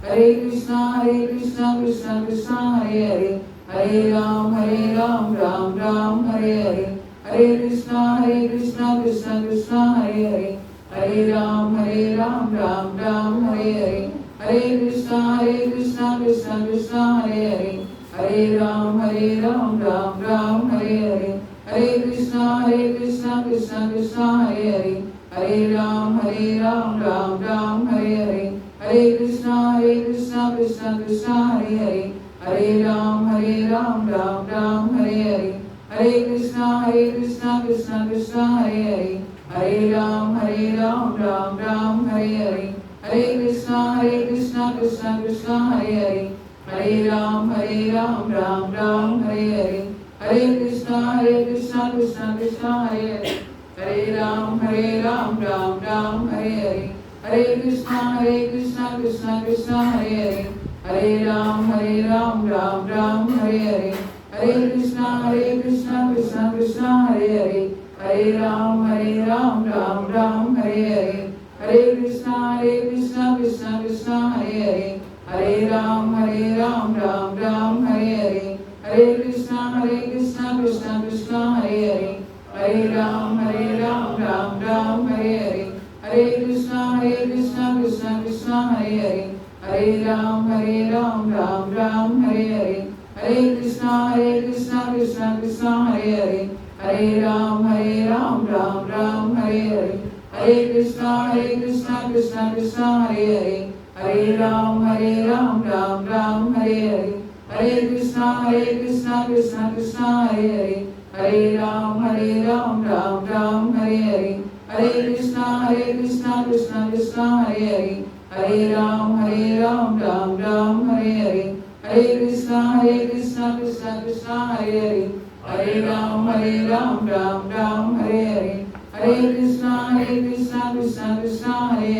A: हरे कृष्णा कृष्ण कृष्ण हरे हरे, हरे राम राम राम हरे हरे। हरे कृष्णा कृष्ण कृष्ण हरे हरे, हरे राम राम राम हरे हरे। हरे कृष्णा कृष्ण कृष्ण हरे हरे, हरे राम राम राम हरे हरे। हरे कृष्णा कृष्ण कृष्ण हरे हरे, हरे राम राम राम हरे हरे। हरे कृष्णा कृष्ण कृष्ण हरे हरे, हरे राम राम राम हरे हरे। हरे कृष्णा कृष्ण कृष्ण हरे हरे, हरे राम राम राम हरे हरे। हरे कृष्णा कृष्ण कृष्ण हरे हरे, हरे राम राम राम हरे हरे। हरे कृष्णा कृष्ण कृष्ण हरे हरे, हरे राम राम राम हरे हरे। हरे कृष्णा कृष्ण कृष्ण हरे हरे, हरे राम राम राम हरे हरे। हरे कृष्णा कृष्ण कृष्ण हरे हरे, हरे राम राम राम हरे हरे। हरे कृष्णा कृष्ण कृष्ण हरे हरे, हरे राम राम राम हरे हरे। हरे कृष्णा कृष्ण कृष्ण हरे हरे, हरे राम राम राम हरे हरे। हरे कृष्णा कृष्ण कृष्ण हरे हरे, हरे राम राम राम हरे हरे। हरे कृष्णा कृष्ण कृष्ण हरे हरे, हरे राम राम राम हरे हरे। हरे कृष्णा कृष्ण कृष्ण हरे हरे, हरे राम राम राम हरे हरे। हरे कृष्णा कृष्णा कृष्णा हरे हरे, हरे राम राम राम हरे हरे, हरे कृष्णा कृष्णा कृष्णा हरे